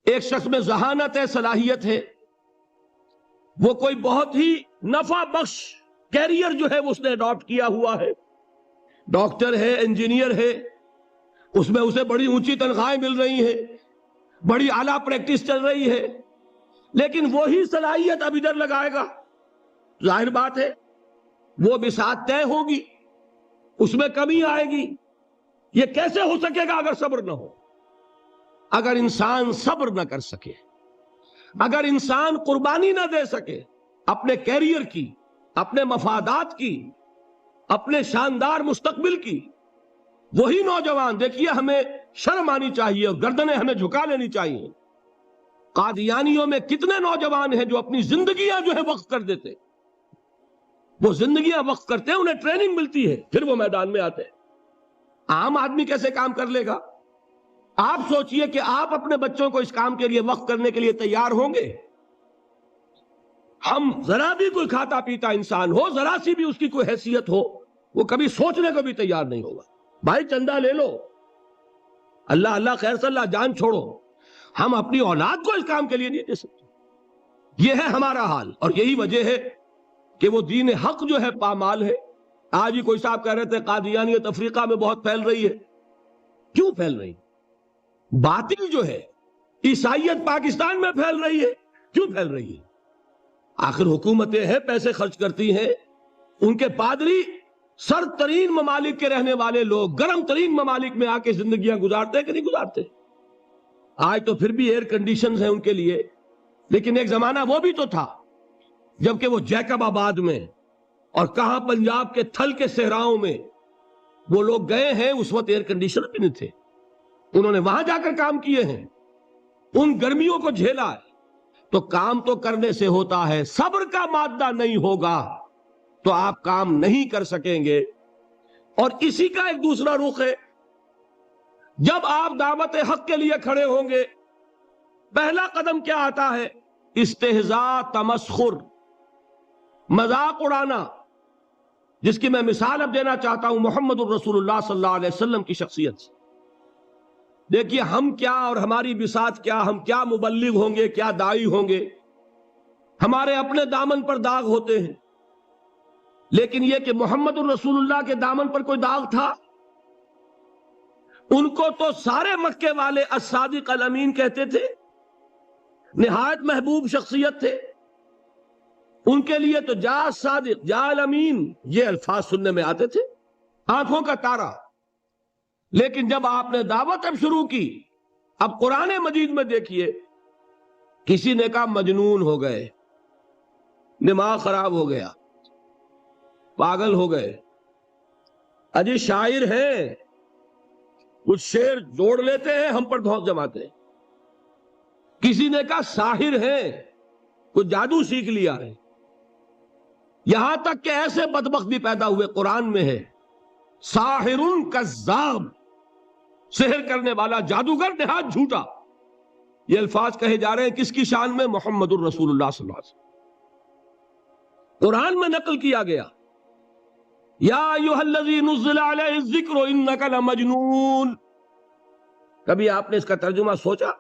ایک شخص میں ذہانت ہے، صلاحیت ہے، وہ کوئی بہت ہی نفع بخش کیریئر جو ہے وہ اس نے اڈاپٹ کیا ہوا ہے، ڈاکٹر ہے، انجینئر ہے، اس میں اسے بڑی اونچی تنخواہیں مل رہی ہیں، بڑی اعلیٰ پریکٹس چل رہی ہے، لیکن وہی صلاحیت اب ادھر لگائے گا، ظاہر بات ہے وہ بساط طے ہوگی، اس میں کمی آئے گی۔ یہ کیسے ہو سکے گا اگر صبر نہ ہو؟ اگر انسان صبر نہ کر سکے، اگر انسان قربانی نہ دے سکے اپنے کیریئر کی، اپنے مفادات کی، اپنے شاندار مستقبل کی، وہی نوجوان، دیکھیے ہمیں شرم آنی چاہیے اور گردنیں ہمیں جھکا لینی چاہیے۔ قادیانیوں میں کتنے نوجوان ہیں جو اپنی زندگیاں جو ہے وقف کر دیتے، وہ زندگیاں وقف کرتے ہیں، انہیں ٹریننگ ملتی ہے، پھر وہ میدان میں آتے ہیں۔ عام آدمی کیسے کام کر لے گا؟ آپ سوچئے کہ آپ اپنے بچوں کو اس کام کے لیے وقف کرنے کے لیے تیار ہوں گے؟ ہم ذرا بھی کوئی کھاتا پیتا انسان ہو، ذرا سی بھی اس کی کوئی حیثیت ہو، وہ کبھی سوچنے کو بھی تیار نہیں ہوگا۔ بھائی چندہ لے لو، اللہ اللہ خیر صلی اللہ، جان چھوڑو، ہم اپنی اولاد کو اس کام کے لیے نہیں دے سکتے۔ یہ ہے ہمارا حال، اور یہی وجہ ہے کہ وہ دین حق جو ہے پامال ہے۔ آج ہی کوئی صاحب کہہ رہے تھے قادیانیت افریقہ میں بہت پھیل رہی ہے۔ کیوں پھیل رہی؟ باطل جو ہے، عیسائیت پاکستان میں پھیل رہی ہے، کیوں پھیل رہی ہے؟ آخر حکومتیں ہیں، پیسے خرچ کرتی ہیں، ان کے پادری سر ترین ممالک کے رہنے والے لوگ گرم ترین ممالک میں آ کے زندگیاں گزارتے ہیں کہ نہیں گزارتے؟ آج تو پھر بھی ایئر کنڈیشنز ہیں ان کے لیے، لیکن ایک زمانہ وہ بھی تو تھا جبکہ وہ جیکب آباد میں اور کہاں پنجاب کے تھل کے صحراؤں میں وہ لوگ گئے ہیں، اس وقت ایئر کنڈیشن بھی نہیں تھے، انہوں نے وہاں جا کر کام کیے ہیں، ان گرمیوں کو جھیلا ہے۔ تو کام تو کرنے سے ہوتا ہے، صبر کا مادہ نہیں ہوگا تو آپ کام نہیں کر سکیں گے۔ اور اسی کا ایک دوسرا رخ ہے، جب آپ دعوت حق کے لیے کھڑے ہوں گے، پہلا قدم کیا آتا ہے؟ استہزاء، تمسخر، مذاق اڑانا، جس کی میں مثال اب دینا چاہتا ہوں محمد الرسول اللہ صلی اللہ علیہ وسلم کی شخصیت سے۔ دیکھیے ہم کیا اور ہماری بساط کیا، ہم کیا مبلغ ہوں گے، کیا داعی ہوں گے، ہمارے اپنے دامن پر داغ ہوتے ہیں، لیکن یہ کہ محمد الرسول اللہ کے دامن پر کوئی داغ تھا؟ ان کو تو سارے مکے والے الصادق الامین کہتے تھے، نہایت محبوب شخصیت تھے، ان کے لیے تو جا صادق، جا الامین، یہ الفاظ سننے میں آتے تھے، آنکھوں کا تارا۔ لیکن جب آپ نے دعوت اب شروع کی، اب قرآن مجید میں دیکھیے، کسی نے کہا مجنون ہو گئے، دماغ خراب ہو گیا، پاگل ہو گئے، اجی شاعر ہیں، کچھ شعر جوڑ لیتے ہیں، ہم پر دھوک جماتے ہیں۔ کسی نے کہا ساحر ہیں، کچھ جادو سیکھ لیا ہے، یہاں تک کہ ایسے بدبخت بھی پیدا ہوئے، قرآن میں ہے ساحر کذاب، سحر کرنے والا، جادوگر، نہایت جھوٹا۔ یہ الفاظ کہے جا رہے ہیں کس کی شان میں؟ محمد الرسول اللہ صلی اللہ علیہ وسلم۔ قرآن میں نقل کیا گیا، یا ایھا الذی نزل علیہ الذکر انک لمجنون۔ کبھی آپ نے اس کا ترجمہ سوچا؟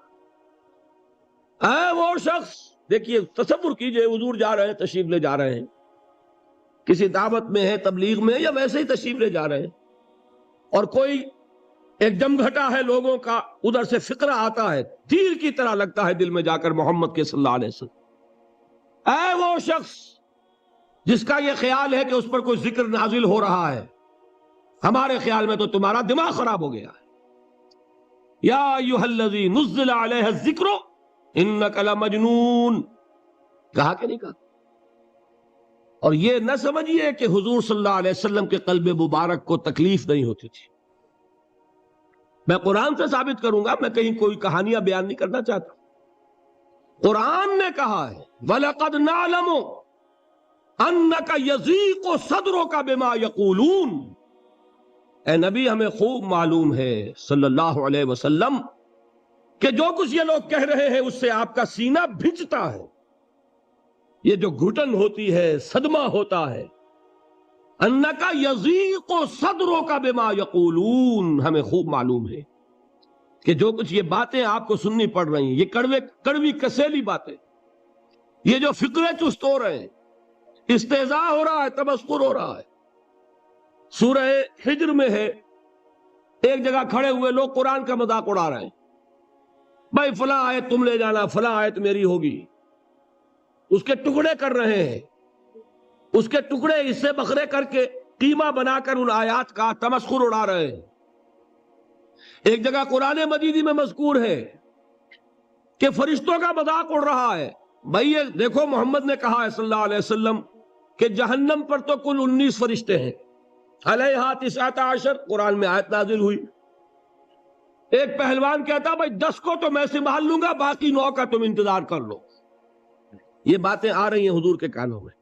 اے وہ شخص، دیکھیے تصور کیجئے، حضور جا رہے ہیں، تشریف لے جا رہے ہیں، کسی دعوت میں ہے، تبلیغ میں، یا ویسے ہی تشریف لے جا رہے ہیں، اور کوئی ایک جمگھٹا ہے لوگوں کا، ادھر سے فقرہ آتا ہے، تیر کی طرح لگتا ہے دل میں جا کر محمد کے صلی اللہ علیہ وسلم۔ اے وہ شخص جس کا یہ خیال ہے کہ اس پر کوئی ذکر نازل ہو رہا ہے، ہمارے خیال میں تو تمہارا دماغ خراب ہو گیا ہے۔ یا ایھا الذی نزل علیہ الذکر انک لمجنون، کہا کہ نہیں کہا؟ اور یہ نہ سمجھیے کہ حضور صلی اللہ علیہ وسلم کے قلب مبارک کو تکلیف نہیں ہوتی تھی۔ میں قرآن سے ثابت کروں گا، میں کہیں کوئی کہانیاں بیان نہیں کرنا چاہتا۔ قرآن نے کہا ہے وَلَقَدْ نَعْلَمُ أَنَّكَ يَضِيقُ صَدْرُكَ بِمَا يَقُولُونَ۔ اے نبی ہمیں خوب معلوم ہے صلی اللہ علیہ وسلم کہ جو کچھ یہ لوگ کہہ رہے ہیں اس سے آپ کا سینہ بھنجتا ہے، یہ جو گھٹن ہوتی ہے، صدمہ ہوتا ہے۔ أَنَّكَ يَضِيقُ صَدْرُكَ بِمَا يَقُولُونَ، ہمیں خوب معلوم ہے کہ جو کچھ یہ باتیں آپ کو سننی پڑ رہی ہیں، یہ کڑوی کسیلی باتیں، یہ جو فکرے چست ہو رہے ہیں، استہزاء ہو رہا ہے، تمسخر ہو رہا ہے۔ سورہ ہجر میں ہے، ایک جگہ کھڑے ہوئے لوگ قرآن کا مذاق اڑا رہے ہیں، بھائی فلاں آیت تم لے جانا، فلاں آیت میری ہوگی، اس کے ٹکڑے کر رہے ہیں، اس کے ٹکڑے حصے بکھرے کر کے قیمہ بنا کر ان آیات کا تمسخر اڑا رہے ہیں۔ ایک جگہ قرآن مجیدی میں مذکور ہے کہ فرشتوں کا مذاق اڑ رہا ہے، بھائی یہ دیکھو محمد نے کہا ہے صلی اللہ علیہ وسلم کہ جہنم پر تو کل 19 فرشتے ہیں، علیہا 19 قرآن میں آیت نازل ہوئی۔ ایک پہلوان کہتا بھائی 10 کو تو میں سنبھال لوں گا، باقی 9 کا تم انتظار کر لو۔ یہ باتیں آ رہی ہیں حضور کے کانوں میں،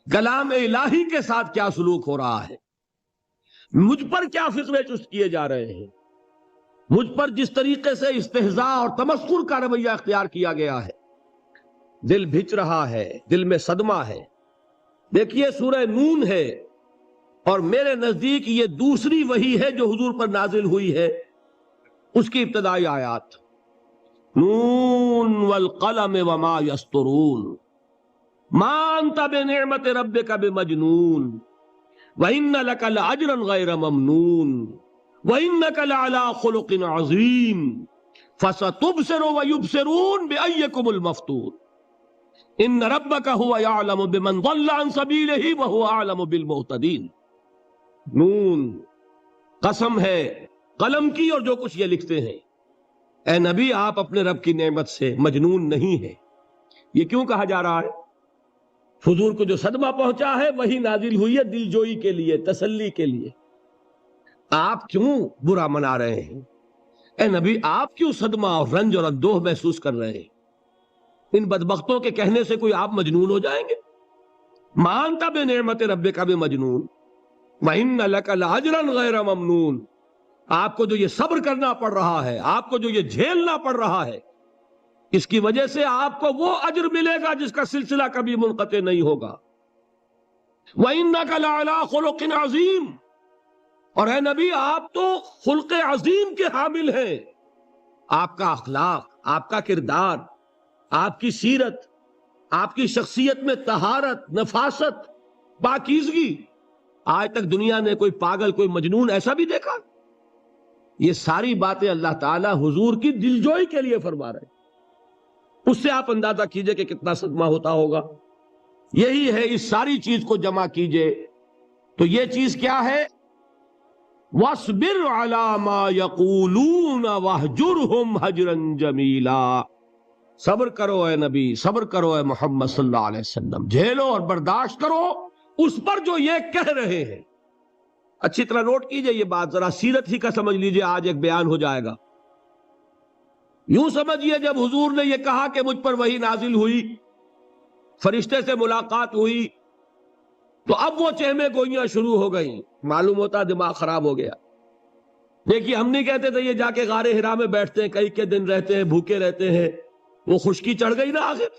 کلام الہی کے ساتھ کیا سلوک ہو رہا ہے، مجھ پر کیا فکرے چست کیے جا رہے ہیں، مجھ پر جس طریقے سے استہزاء اور تمسخر کا رویہ اختیار کیا گیا ہے، دل بھچ رہا ہے، دل میں صدمہ ہے۔ دیکھیے سورہ نون ہے، اور میرے نزدیک یہ دوسری وحی ہے جو حضور پر نازل ہوئی ہے، اس کی ابتدائی آیات، نون والقلم وما یسطرون ما انت بنعمت ربک بمجنون وَإِنَّ لَكَ لَأَجْرًا غَيْرَ مَمْنُونٍ وَإِنَّكَ لَعَلَىٰ خُلُقٍ عَظِيمٍ فَسَتُبْصِرُ وَيُبْصِرُونَ بِأَيِّكُمُ الْمَفْتُونُ إِنَّ رَبَّكَ هُوَ يَعْلَمُ بِمَنْ ضَلَّ عَنْ سَبِيلِهِ وَهُوَ أَعْلَمُ بِالْمُهْتَدِينَ۔ نون، قسم ہے قلم کی اور جو کچھ یہ لکھتے ہیں۔ اے نبی آپ اپنے رب کی نعمت سے مجنون نہیں ہے۔ یہ کیوں کہا جا رہا ہے؟ حضور کو جو صدمہ پہنچا ہے وہی نازل ہوئی ہے دل جوئی کے لیے، تسلی کے لیے۔ آپ کیوں برا منا رہے ہیں؟ اے نبی آپ کیوں صدمہ اور رنج اور اندوہ محسوس کر رہے ہیں؟ ان بدبختوں کے کہنے سے کوئی آپ مجنون ہو جائیں گے؟ مانتا بے نعمت ربک بمجنون وَإِنَّ لَكَ لَأَجْرًا غَيْرَ مَمْنُونٍ۔ آپ کو جو یہ صبر کرنا پڑ رہا ہے، آپ کو جو یہ جھیلنا پڑ رہا ہے، اس کی وجہ سے آپ کو وہ اجر ملے گا جس کا سلسلہ کبھی منقطع نہیں ہوگا۔ وَإِنَّكَ لَعَلَىٰ خُلُقٍ عَظِيمٍ، اور اے نبی آپ تو خلق عظیم کے حامل ہیں۔ آپ کا اخلاق، آپ کا کردار، آپ کی سیرت، آپ کی شخصیت میں طہارت، نفاست، پاکیزگی، آج تک دنیا نے کوئی پاگل، کوئی مجنون ایسا بھی دیکھا؟ یہ ساری باتیں اللہ تعالی حضور کی دلجوئی کے لیے فرما رہے ہیں۔ اس سے آپ اندازہ کیجئے کہ کتنا صدمہ ہوتا ہوگا۔ یہی ہے، اس ساری چیز کو جمع کیجئے تو یہ چیز کیا ہے؟ وَاصْبِرْ عَلَىٰ مَا يَقُولُونَ وَاهْجُرْهُمْ هَجْرًا جَمِيلًا۔ صبر کرو اے نبی، صبر کرو اے محمد صلی اللہ علیہ وسلم، جھیلو اور برداشت کرو اس پر جو یہ کہہ رہے ہیں۔ اچھی طرح نوٹ کیجئے یہ بات، ذرا سیرت ہی کا سمجھ لیجئے، آج ایک بیان ہو جائے گا۔ یوں سمجھیے جب حضور نے یہ کہا کہ مجھ پر وحی نازل ہوئی، فرشتے سے ملاقات ہوئی، تو اب وہ چہمے گوئیاں شروع ہو گئیں، معلوم ہوتا دماغ خراب ہو گیا۔ دیکھیے ہم نہیں کہتے تھے یہ جا کے غار حرا میں بیٹھتے ہیں، کئی کے دن رہتے ہیں، بھوکے رہتے ہیں، وہ خشکی چڑھ گئی نا آخر۔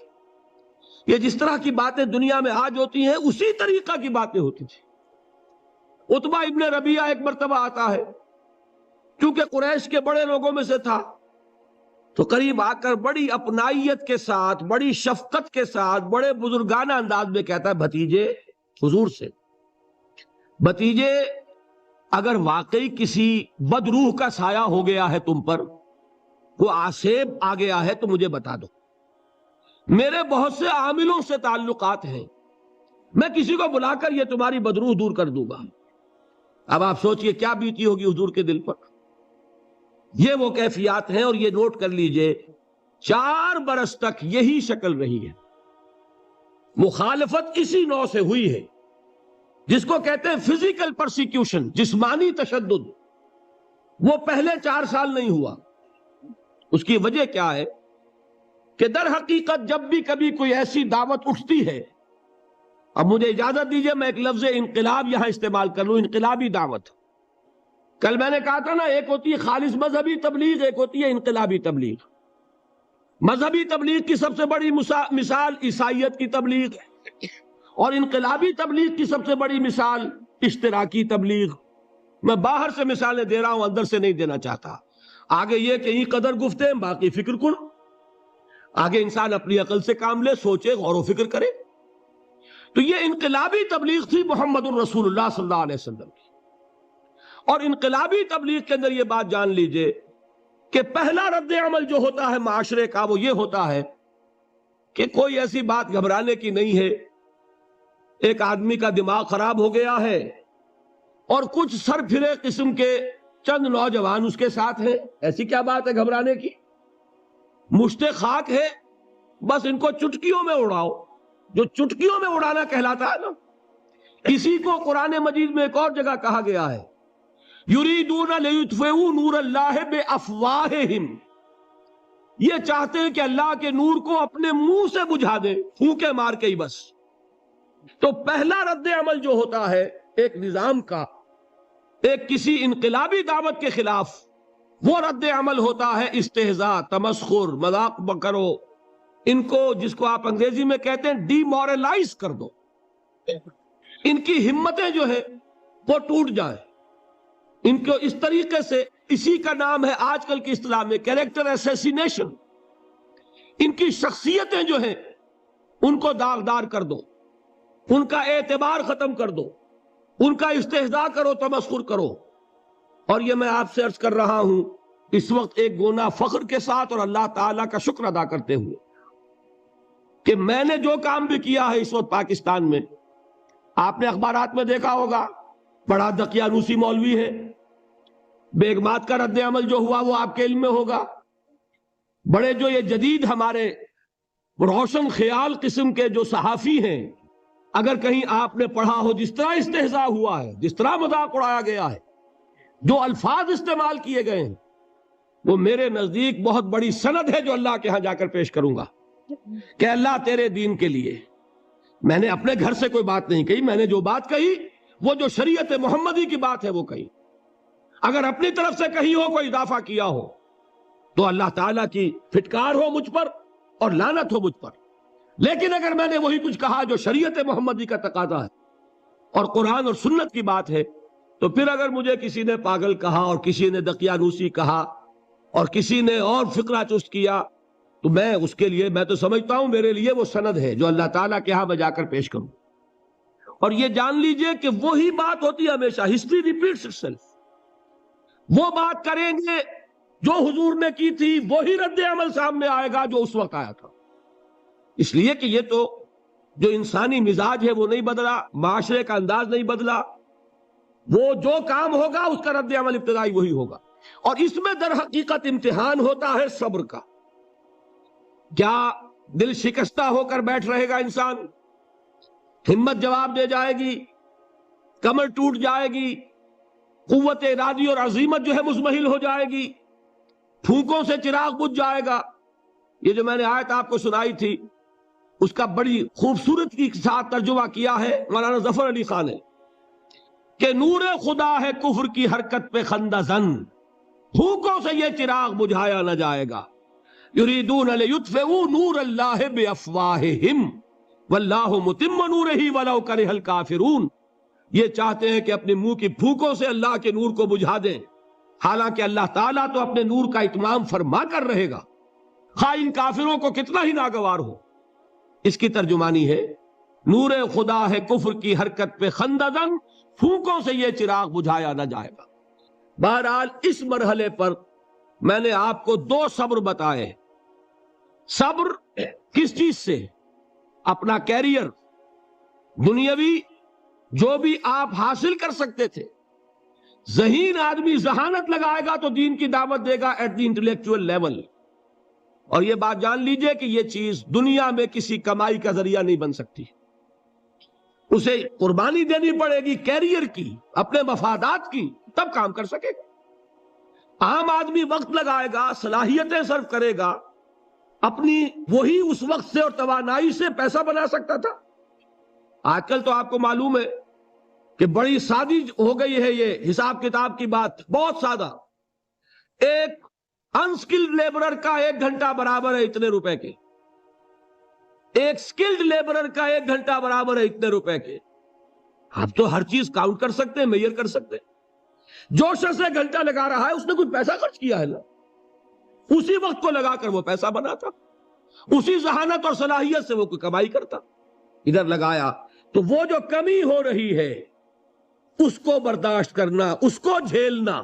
یہ جس طرح کی باتیں دنیا میں آج ہوتی ہیں اسی طریقہ کی باتیں ہوتی تھی۔ عتبہ ابن ربیعہ ایک مرتبہ آتا ہے، کیونکہ قریش کے بڑے لوگوں میں سے تھا، تو قریب آ کر بڑی اپنائیت کے ساتھ، بڑی شفقت کے ساتھ، بڑے بزرگانہ انداز میں کہتا ہے بھتیجے، حضور سے، بھتیجے اگر واقعی کسی بدروح کا سایہ ہو گیا ہے تم پر، وہ آسیب آ گیا ہے تو مجھے بتا دو۔ میرے بہت سے عاملوں سے تعلقات ہیں، میں کسی کو بلا کر یہ تمہاری بدروح دور کر دوں گا۔ اب آپ سوچئے کیا بیتی ہوگی حضور کے دل پر۔ یہ وہ کیفیات ہیں، اور یہ نوٹ کر لیجئے 4 برس تک یہی شکل رہی ہے۔ مخالفت اسی نوع سے ہوئی ہے جس کو کہتے ہیں فزیکل پرسیکیوشن، جسمانی تشدد۔ وہ پہلے 4 سال نہیں ہوا۔ اس کی وجہ کیا ہے کہ در حقیقت جب بھی کبھی کوئی ایسی دعوت اٹھتی ہے، اب مجھے اجازت دیجئے میں ایک لفظ انقلاب یہاں استعمال کر لوں، انقلابی دعوت۔ کل میں نے کہا تھا نا، ایک ہوتی ہے خالص مذہبی تبلیغ، ایک ہوتی ہے انقلابی تبلیغ۔ مذہبی تبلیغ کی سب سے بڑی مثال عیسائیت کی تبلیغ، اور انقلابی تبلیغ کی سب سے بڑی مثال اشتراکی تبلیغ۔ میں باہر سے مثالیں دے رہا ہوں، اندر سے نہیں دینا چاہتا۔ آگے یہ کہ یہ قدر گفتیں باقی فکر کن، آگے انسان اپنی عقل سے کام لے، سوچے، غور و فکر کرے۔ تو یہ انقلابی تبلیغ تھی محمد الرسول اللہ صلی اللہ علیہ وسلم کی۔ اور انقلابی تبلیغ کے اندر یہ بات جان لیجئے کہ پہلا رد عمل جو ہوتا ہے معاشرے کا وہ یہ ہوتا ہے کہ کوئی ایسی بات گھبرانے کی نہیں ہے، ایک آدمی کا دماغ خراب ہو گیا ہے اور کچھ سر پھرے قسم کے چند نوجوان اس کے ساتھ ہیں، ایسی کیا بات ہے گھبرانے کی؟ مشت خاک ہے، بس ان کو چٹکیوں میں اڑاؤ، جو چٹکیوں میں اڑانا کہلاتا ہے نا۔ اسی کو قرآن مجید میں ایک اور جگہ کہا گیا ہے، یریدون لیطفئوا نور اللہ بافواہہم، یہ چاہتے ہیں کہ اللہ کے نور کو اپنے منہ سے بجھا دیں، پھونکے مار کے ہی بس۔ تو پہلا رد عمل جو ہوتا ہے ایک نظام کا، ایک کسی انقلابی دعوت کے خلاف، وہ رد عمل ہوتا ہے استہزاء، تمسخر، مذاق کرو، ان کو جس کو آپ انگریزی میں کہتے ہیں ڈی مورلائز کر دو، ان کی ہمتیں جو ہے وہ ٹوٹ جائیں، ان کو اس طریقے سے، اسی کا نام ہے آج کل کی اصطلاح میں کیریکٹر اسیسینیشن، ان کی شخصیتیں جو ہیں ان کو داغدار کر دو، ان کا اعتبار ختم کر دو، ان کا استہزاء کرو، تمسخر کرو۔ اور یہ میں آپ سے عرض کر رہا ہوں اس وقت ایک گونا فخر کے ساتھ اور اللہ تعالیٰ کا شکر ادا کرتے ہوئے کہ میں نے جو کام بھی کیا ہے اس وقت پاکستان میں، آپ نے اخبارات میں دیکھا ہوگا، بڑا دقیانوسی مولوی ہے، بیگمات کا رد عمل جو ہوا وہ آپ کے علم میں ہوگا، بڑے جو یہ جدید ہمارے روشن خیال قسم کے جو صحافی ہیں، اگر کہیں آپ نے پڑھا ہو جس طرح استہزاء ہوا ہے، جس طرح مذاق اڑایا گیا ہے، جو الفاظ استعمال کیے گئے ہیں، وہ میرے نزدیک بہت بڑی سند ہے جو اللہ کے ہاں جا کر پیش کروں گا کہ اللہ تیرے دین کے لیے، میں نے اپنے گھر سے کوئی بات نہیں کہی، میں نے جو بات کہی وہ جو شریعت محمدی کی بات ہے وہ کہی، اگر اپنی طرف سے کہیں ہو کوئی اضافہ کیا ہو تو اللہ تعالیٰ کی پھٹکار ہو مجھ پر اور لعنت ہو مجھ پر، لیکن اگر میں نے وہی کچھ کہا جو شریعت محمدی کا تقاضا ہے اور قرآن اور سنت کی بات ہے، تو پھر اگر مجھے کسی نے پاگل کہا اور کسی نے دقیانوسی کہا اور کسی نے اور فقرہ چست کیا تو میں اس کے لیے، میں تو سمجھتا ہوں میرے لیے وہ سند ہے جو اللہ تعالیٰ کے ہاں میں جا کر پیش کروں۔ اور یہ جان لیجئے کہ وہی بات ہوتی ہے ہمیشہ، ہسٹری ریپیٹس اٹ سیلف، وہ بات کریں گے جو حضور نے کی تھی وہی رد عمل سامنے آئے گا جو اس وقت آیا تھا، اس لیے کہ یہ تو جو انسانی مزاج ہے وہ نہیں بدلا، معاشرے کا انداز نہیں بدلا، وہ جو کام ہوگا اس کا رد عمل ابتدائی وہی ہوگا۔ اور اس میں در حقیقت امتحان ہوتا ہے صبر کا، کیا دل شکستہ ہو کر بیٹھ رہے گا انسان، ہمت جواب دے جائے گی، کمر ٹوٹ جائے گی، قوت ارادی اور عزیمت جو ہے مزمحل ہو جائے گی، پھونکوں سے چراغ بجھ جائے گا۔ یہ جو میں نے آیت آپ کو سنائی تھی اس کا بڑی خوبصورت کے ساتھ ترجمہ کیا ہے مولانا ظفر علی خان نے کہ نور خدا ہے کفر کی حرکت پہ خندہ زن، پھونکوں سے یہ چراغ بجھایا نہ جائے گا، یریدون لیطفئوا نور اللہ بافواہہم واللہ متم نورہ ولو کرہ الکافرون، یہ چاہتے ہیں کہ اپنے منہ کی پھونکوں سے اللہ کے نور کو بجھا دیں، حالانکہ اللہ تعالیٰ تو اپنے نور کا اتمام فرما کر رہے گا، خواہ ان کافروں کو کتنا ہی ناگوار ہو۔ اس کی ترجمانی ہے نور خدا ہے کفر کی حرکت پہ خندہ زن، پھونکوں سے یہ چراغ بجھایا نہ جائے گا۔ بہرحال اس مرحلے پر میں نے آپ کو دو صبر بتائے۔ صبر کس چیز سے؟ اپنا کیریئر دنیاوی جو بھی آپ حاصل کر سکتے تھے، ذہین آدمی ذہانت لگائے گا تو دین کی دعوت دے گا ایٹ دی انٹلیکچوئل لیول، اور یہ بات جان لیجئے کہ یہ چیز دنیا میں کسی کمائی کا ذریعہ نہیں بن سکتی، اسے قربانی دینی پڑے گی کیریئر کی، اپنے مفادات کی، تب کام کر سکے گا۔ عام آدمی وقت لگائے گا، صلاحیتیں صرف کرے گا، اپنی وہی اس وقت سے اور توانائی سے پیسہ بنا سکتا تھا۔ آج کل تو آپ کو معلوم ہے کہ بڑی سادی ہو گئی ہے یہ حساب کتاب کی بات، بہت سادہ۔ ایک انسکلڈ لیبرر کا 1 گھنٹہ برابر ہے اتنے روپے کے، ایک سکلڈ لیبرر کا 1 گھنٹہ برابر ہے اتنے روپے کے۔ آپ تو ہر چیز کاؤنٹ کر سکتے ہیں، میئر کر سکتے ہیں۔ جو شخص 1 گھنٹہ لگا رہا ہے اس نے کچھ پیسہ خرچ کیا ہے نا، اسی وقت کو لگا کر وہ پیسہ بناتا، اسی ذہانت اور صلاحیت سے وہ کوئی کمائی کرتا، ادھر لگایا۔ تو وہ جو کمی ہو رہی ہے اس کو برداشت کرنا، اس کو جھیلنا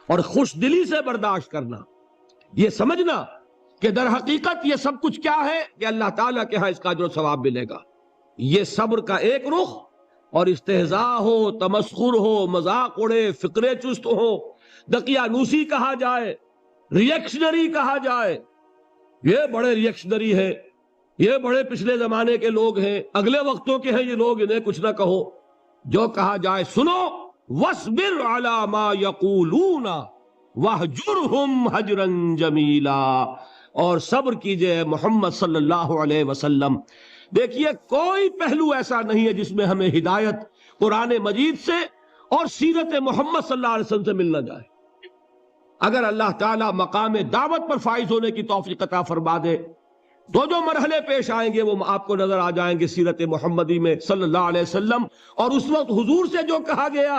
اور خوش دلی سے برداشت کرنا، یہ سمجھنا کہ در حقیقت یہ سب کچھ کیا ہے کہ اللہ تعالیٰ کے ہاں اس کا اجر و ثواب ملے گا۔ یہ صبر کا ایک رخ، اور استہزاء ہو، تمسخر ہو، مذاق اڑے، فقرے چست ہو، دقیانوسی کہا جائے، ریئیکشنری کہا جائے، یہ بڑے ریئیکشنری ہیں، یہ بڑے پچھلے زمانے کے لوگ ہیں، اگلے وقتوں کے ہیں یہ لوگ، انہیں کچھ نہ کہو، جو کہا جائے سنو۔ وَاصْبِرْ عَلَى مَا يَقُولُونَ وَاهْجُرْهُمْ هَجْرًا جَمِيلًا، اور صبر کیجئے محمد صلی اللہ علیہ وسلم۔ دیکھیے کوئی پہلو ایسا نہیں ہے جس میں ہمیں ہدایت قرآن مجید سے اور سیرت محمد صلی اللہ علیہ وسلم سے مل نہ جائے۔ اگر اللہ تعالیٰ مقام دعوت پر فائز ہونے کی توفیق عطا فرما دے تو جو مرحلے پیش آئیں گے وہ آپ کو نظر آ جائیں گے سیرت محمدی میں صلی اللہ علیہ وسلم، اور اس وقت حضور سے جو کہا گیا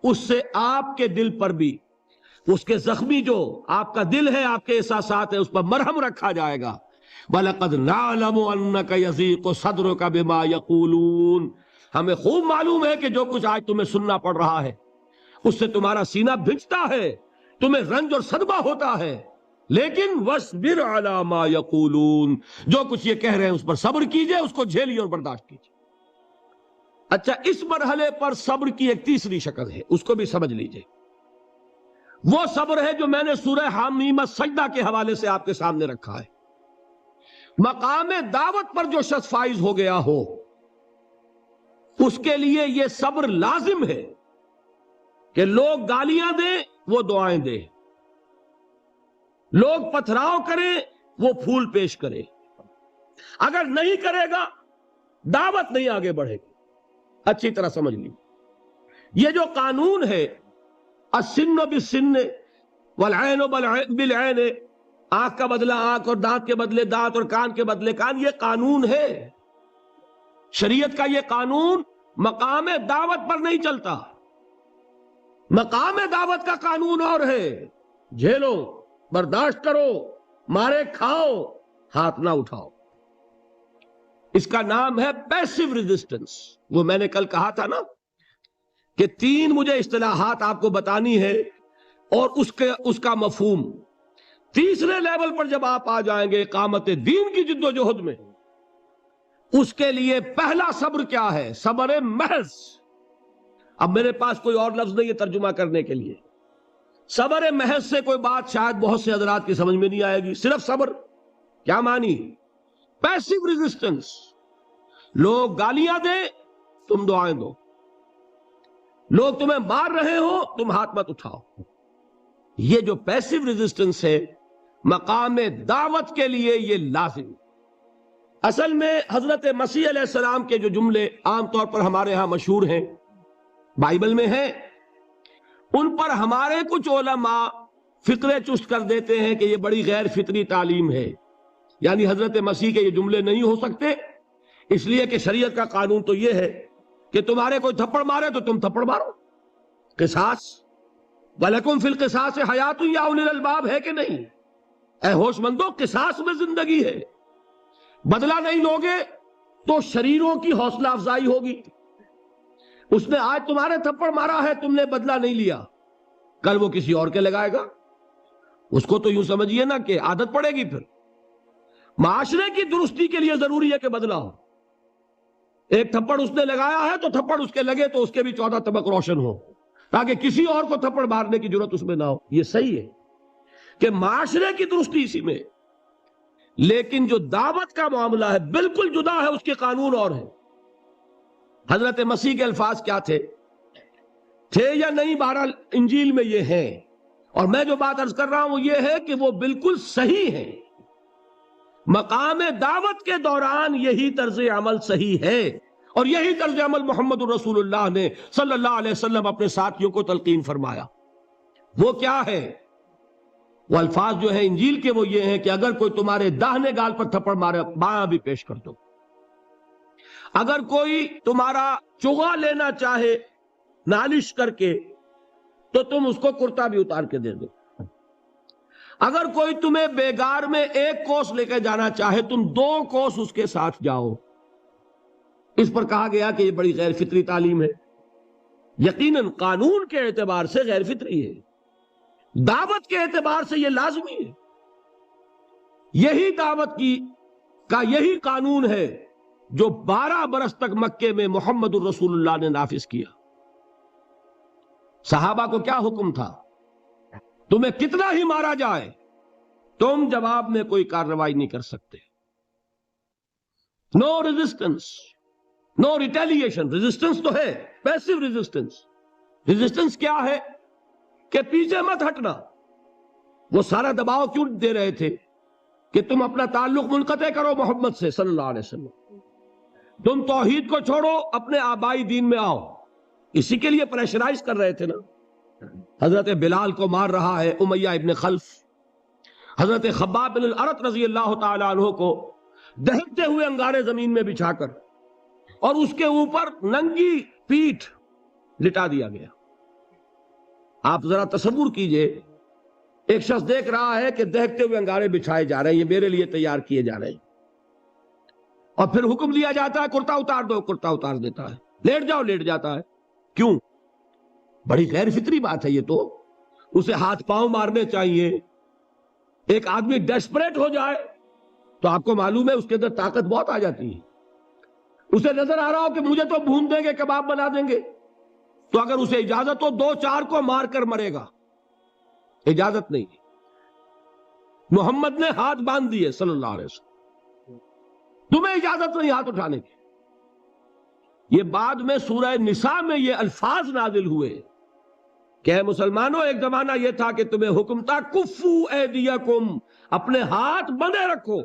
اس سے آپ کے دل پر بھی، اس کے زخمی جو آپ کا دل ہے، آپ کے احساسات ہیں، اس پر مرہم رکھا جائے گا۔ وَلَقَدْ نَعْلَمُ أَنَّكَ يَضِيقُ صَدْرُكَ بِمَا يَقُولُونَ، ہمیں خوب معلوم ہے کہ جو کچھ آج تمہیں سننا پڑ رہا ہے اس سے تمہارا سینہ بھنجتا ہے، تمہیں رنج اور صدمہ ہوتا ہے، لیکن وَاصْبِرْ عَلَى مَا يَقُولُونَ، جو کچھ یہ کہہ رہے ہیں اس پر صبر کیجئے، اس کو جھیلیے اور برداشت کیجئے۔ اچھا، اس مرحلے پر صبر کی ایک تیسری شکل ہے، اس کو بھی سمجھ لیجئے۔ وہ صبر ہے جو میں نے سورہ حامیم السجدہ کے حوالے سے آپ کے سامنے رکھا ہے۔ مقام دعوت پر جو شخص فائز ہو گیا ہو اس کے لیے یہ صبر لازم ہے کہ لوگ گالیاں دیں وہ دعائیں دیں، لوگ پتھراؤ کریں وہ پھول پیش کرے، اگر نہیں کرے گا دعوت نہیں آگے بڑھے گی۔ اچھی طرح سمجھ لی، یہ جو قانون ہے السن بالسن والعین بالعین، آنکھ کا بدلہ آنکھ اور دانت کے بدلے دانت اور کان کے بدلے کان، یہ قانون ہے شریعت کا۔ یہ قانون مقام دعوت پر نہیں چلتا، مقام دعوت کا قانون اور ہے، جھیلو، برداشت کرو، مارے کھاؤ، ہاتھ نہ اٹھاؤ۔ اس کا نام ہے پیسیو ریزسٹنس۔ وہ میں نے کل کہا تھا نا کہ تین مجھے اصطلاحات آپ کو بتانی ہے اور اس کا مفہوم۔ تیسرے لیول پر جب آپ آ جائیں گے اقامت دین کی جد و جہد میں، اس کے لیے پہلا صبر کیا ہے؟ صبر محض۔ اب میرے پاس کوئی اور لفظ نہیں ہے ترجمہ کرنے کے لیے۔ صبر محض سے کوئی بات شاید بہت سے حضرات کی سمجھ میں نہیں آئے گی۔ صرف صبر کیا معنی؟ پیسیو ریزسٹنس، لوگ گالیاں دیں تم دعائیں دو، لوگ تمہیں مار رہے ہو تم ہاتھ مت اٹھاؤ۔ یہ جو پیسیو ریزسٹنس ہے مقام دعوت کے لیے یہ لازم۔ اصل میں حضرت مسیح علیہ السلام کے جو جملے عام طور پر ہمارے ہاں مشہور ہیں، بائبل میں ہیں، ان پر ہمارے کچھ علماء فقرے چست کر دیتے ہیں کہ یہ بڑی غیر فطری تعلیم ہے، یعنی حضرت مسیح کے یہ جملے نہیں ہو سکتے، اس لیے کہ شریعت کا قانون تو یہ ہے کہ تمہارے کوئی تھپڑ مارے تو تم تھپڑ مارو۔ قصاص، وَلَكُمْ فِي الْقِصَاصِ حَيَاةٌ يَا أُولِي الْأَلْبَابِ، ہے کہ نہیں؟ اے ہوش مندو، قصاص میں زندگی ہے، بدلہ نہیں لوگے تو شریروں کی حوصلہ افزائی ہوگی۔ اس نے آج تمہارے تھپڑ مارا ہے، تم نے بدلہ نہیں لیا، کل وہ کسی اور کے لگائے گا، اس کو تو یوں سمجھیے نا کہ عادت پڑے گی۔ پھر معاشرے کی درستی کے لیے ضروری ہے کہ بدلہ ہو۔ ایک تھپڑ اس نے لگایا ہے تو تھپڑ اس کے لگے تو اس کے بھی 14 طبق روشن ہو، تاکہ کسی اور کو تھپڑ مارنے کی ضرورت اس میں نہ ہو۔ یہ صحیح ہے کہ معاشرے کی درستی اسی میں، لیکن جو دعوت کا معاملہ ہے بالکل جدا ہے، اس کے قانون اور ہیں۔ حضرت مسیح کے الفاظ کیا تھے یا نہیں، بہرحال انجیل میں یہ ہیں، اور میں جو بات عرض کر رہا ہوں وہ یہ ہے کہ وہ بالکل صحیح ہیں۔ مقام دعوت کے دوران یہی طرز عمل صحیح ہے، اور یہی طرز عمل محمد الرسول اللہ نے صلی اللہ علیہ وسلم اپنے ساتھیوں کو تلقین فرمایا۔ وہ کیا ہے؟ وہ الفاظ جو ہیں انجیل کے وہ یہ ہیں کہ اگر کوئی تمہارے داہنے گال پر تھپڑ مارے بایاں بھی پیش کر دو، اگر کوئی تمہارا چغا لینا چاہے نالش کر کے تو تم اس کو کرتا بھی اتار کے دے دو، اگر کوئی تمہیں بیگار میں 1 کوس لے کے جانا چاہے تم 2 کوس اس کے ساتھ جاؤ. اس پر کہا گیا کہ یہ بڑی غیر فطری تعلیم ہے. یقیناً قانون کے اعتبار سے غیر فطری ہے، دعوت کے اعتبار سے یہ لازمی ہے. یہی دعوت کا یہی قانون ہے جو 12 برس تک مکے میں محمد الرسول اللہ نے نافذ کیا. صحابہ کو کیا حکم تھا؟ تمہیں کتنا ہی مارا جائے تم جواب میں کوئی کارروائی نہیں کر سکتے. نو ریزسٹنس، نو ریٹیلیشن. ریزسٹنس تو ہے، پیسو ریزسٹنس. ریزسٹنس کیا ہے؟ کہ پیچھے مت ہٹنا. وہ سارا دباؤ کیوں دے رہے تھے؟ کہ تم اپنا تعلق منقطع کرو محمد سے صلی اللہ علیہ وسلم. تم توحید کو چھوڑو، اپنے آبائی دین میں آؤ. اسی کے لیے پریشرائز کر رہے تھے نا. حضرت بلال کو مار رہا ہے امیہ ابن خلف، حضرت خباب بن الارت رضی اللہ تعالی عنہ کو دہکتے ہوئے انگارے زمین میں بچھا کر اور اس کے اوپر ننگی پیٹھ لٹا دیا گیا. آپ ذرا تصور کیجئے، ایک شخص دیکھ رہا ہے کہ دہکتے ہوئے انگارے بچھائے جا رہے ہیں، یہ میرے لیے تیار کیے جا رہے ہیں، اور پھر حکم دیا جاتا ہے کرتا اتار دو، کرتا اتار دیتا ہے. لیٹ جاؤ، لیٹ جاتا ہے. کیوں؟ بڑی غیر فطری بات ہے یہ تو. اسے ہاتھ پاؤں مارنے چاہیے. ایک آدمی ڈیسپریٹ ہو جائے تو آپ کو معلوم ہے اس کے اندر طاقت بہت آ جاتی ہے. اسے نظر آ رہا ہو کہ مجھے تو بھون دیں گے، کباب بنا دیں گے، تو اگر اسے اجازت ہو 2-4 کو مار کر مرے گا. اجازت نہیں. محمد نے ہاتھ باندھ دیے صلی اللہ علیہ وسلم، تمہیں اجازت نہیں ہاتھ اٹھانے کی. یہ بعد میں سورہ نساء میں یہ الفاظ نازل ہوئے کہ اے مسلمانوں، ایک زمانہ یہ تھا کہ تمہیں حکم تھا کفو ایدیکم، اپنے ہاتھ بندھے رکھو.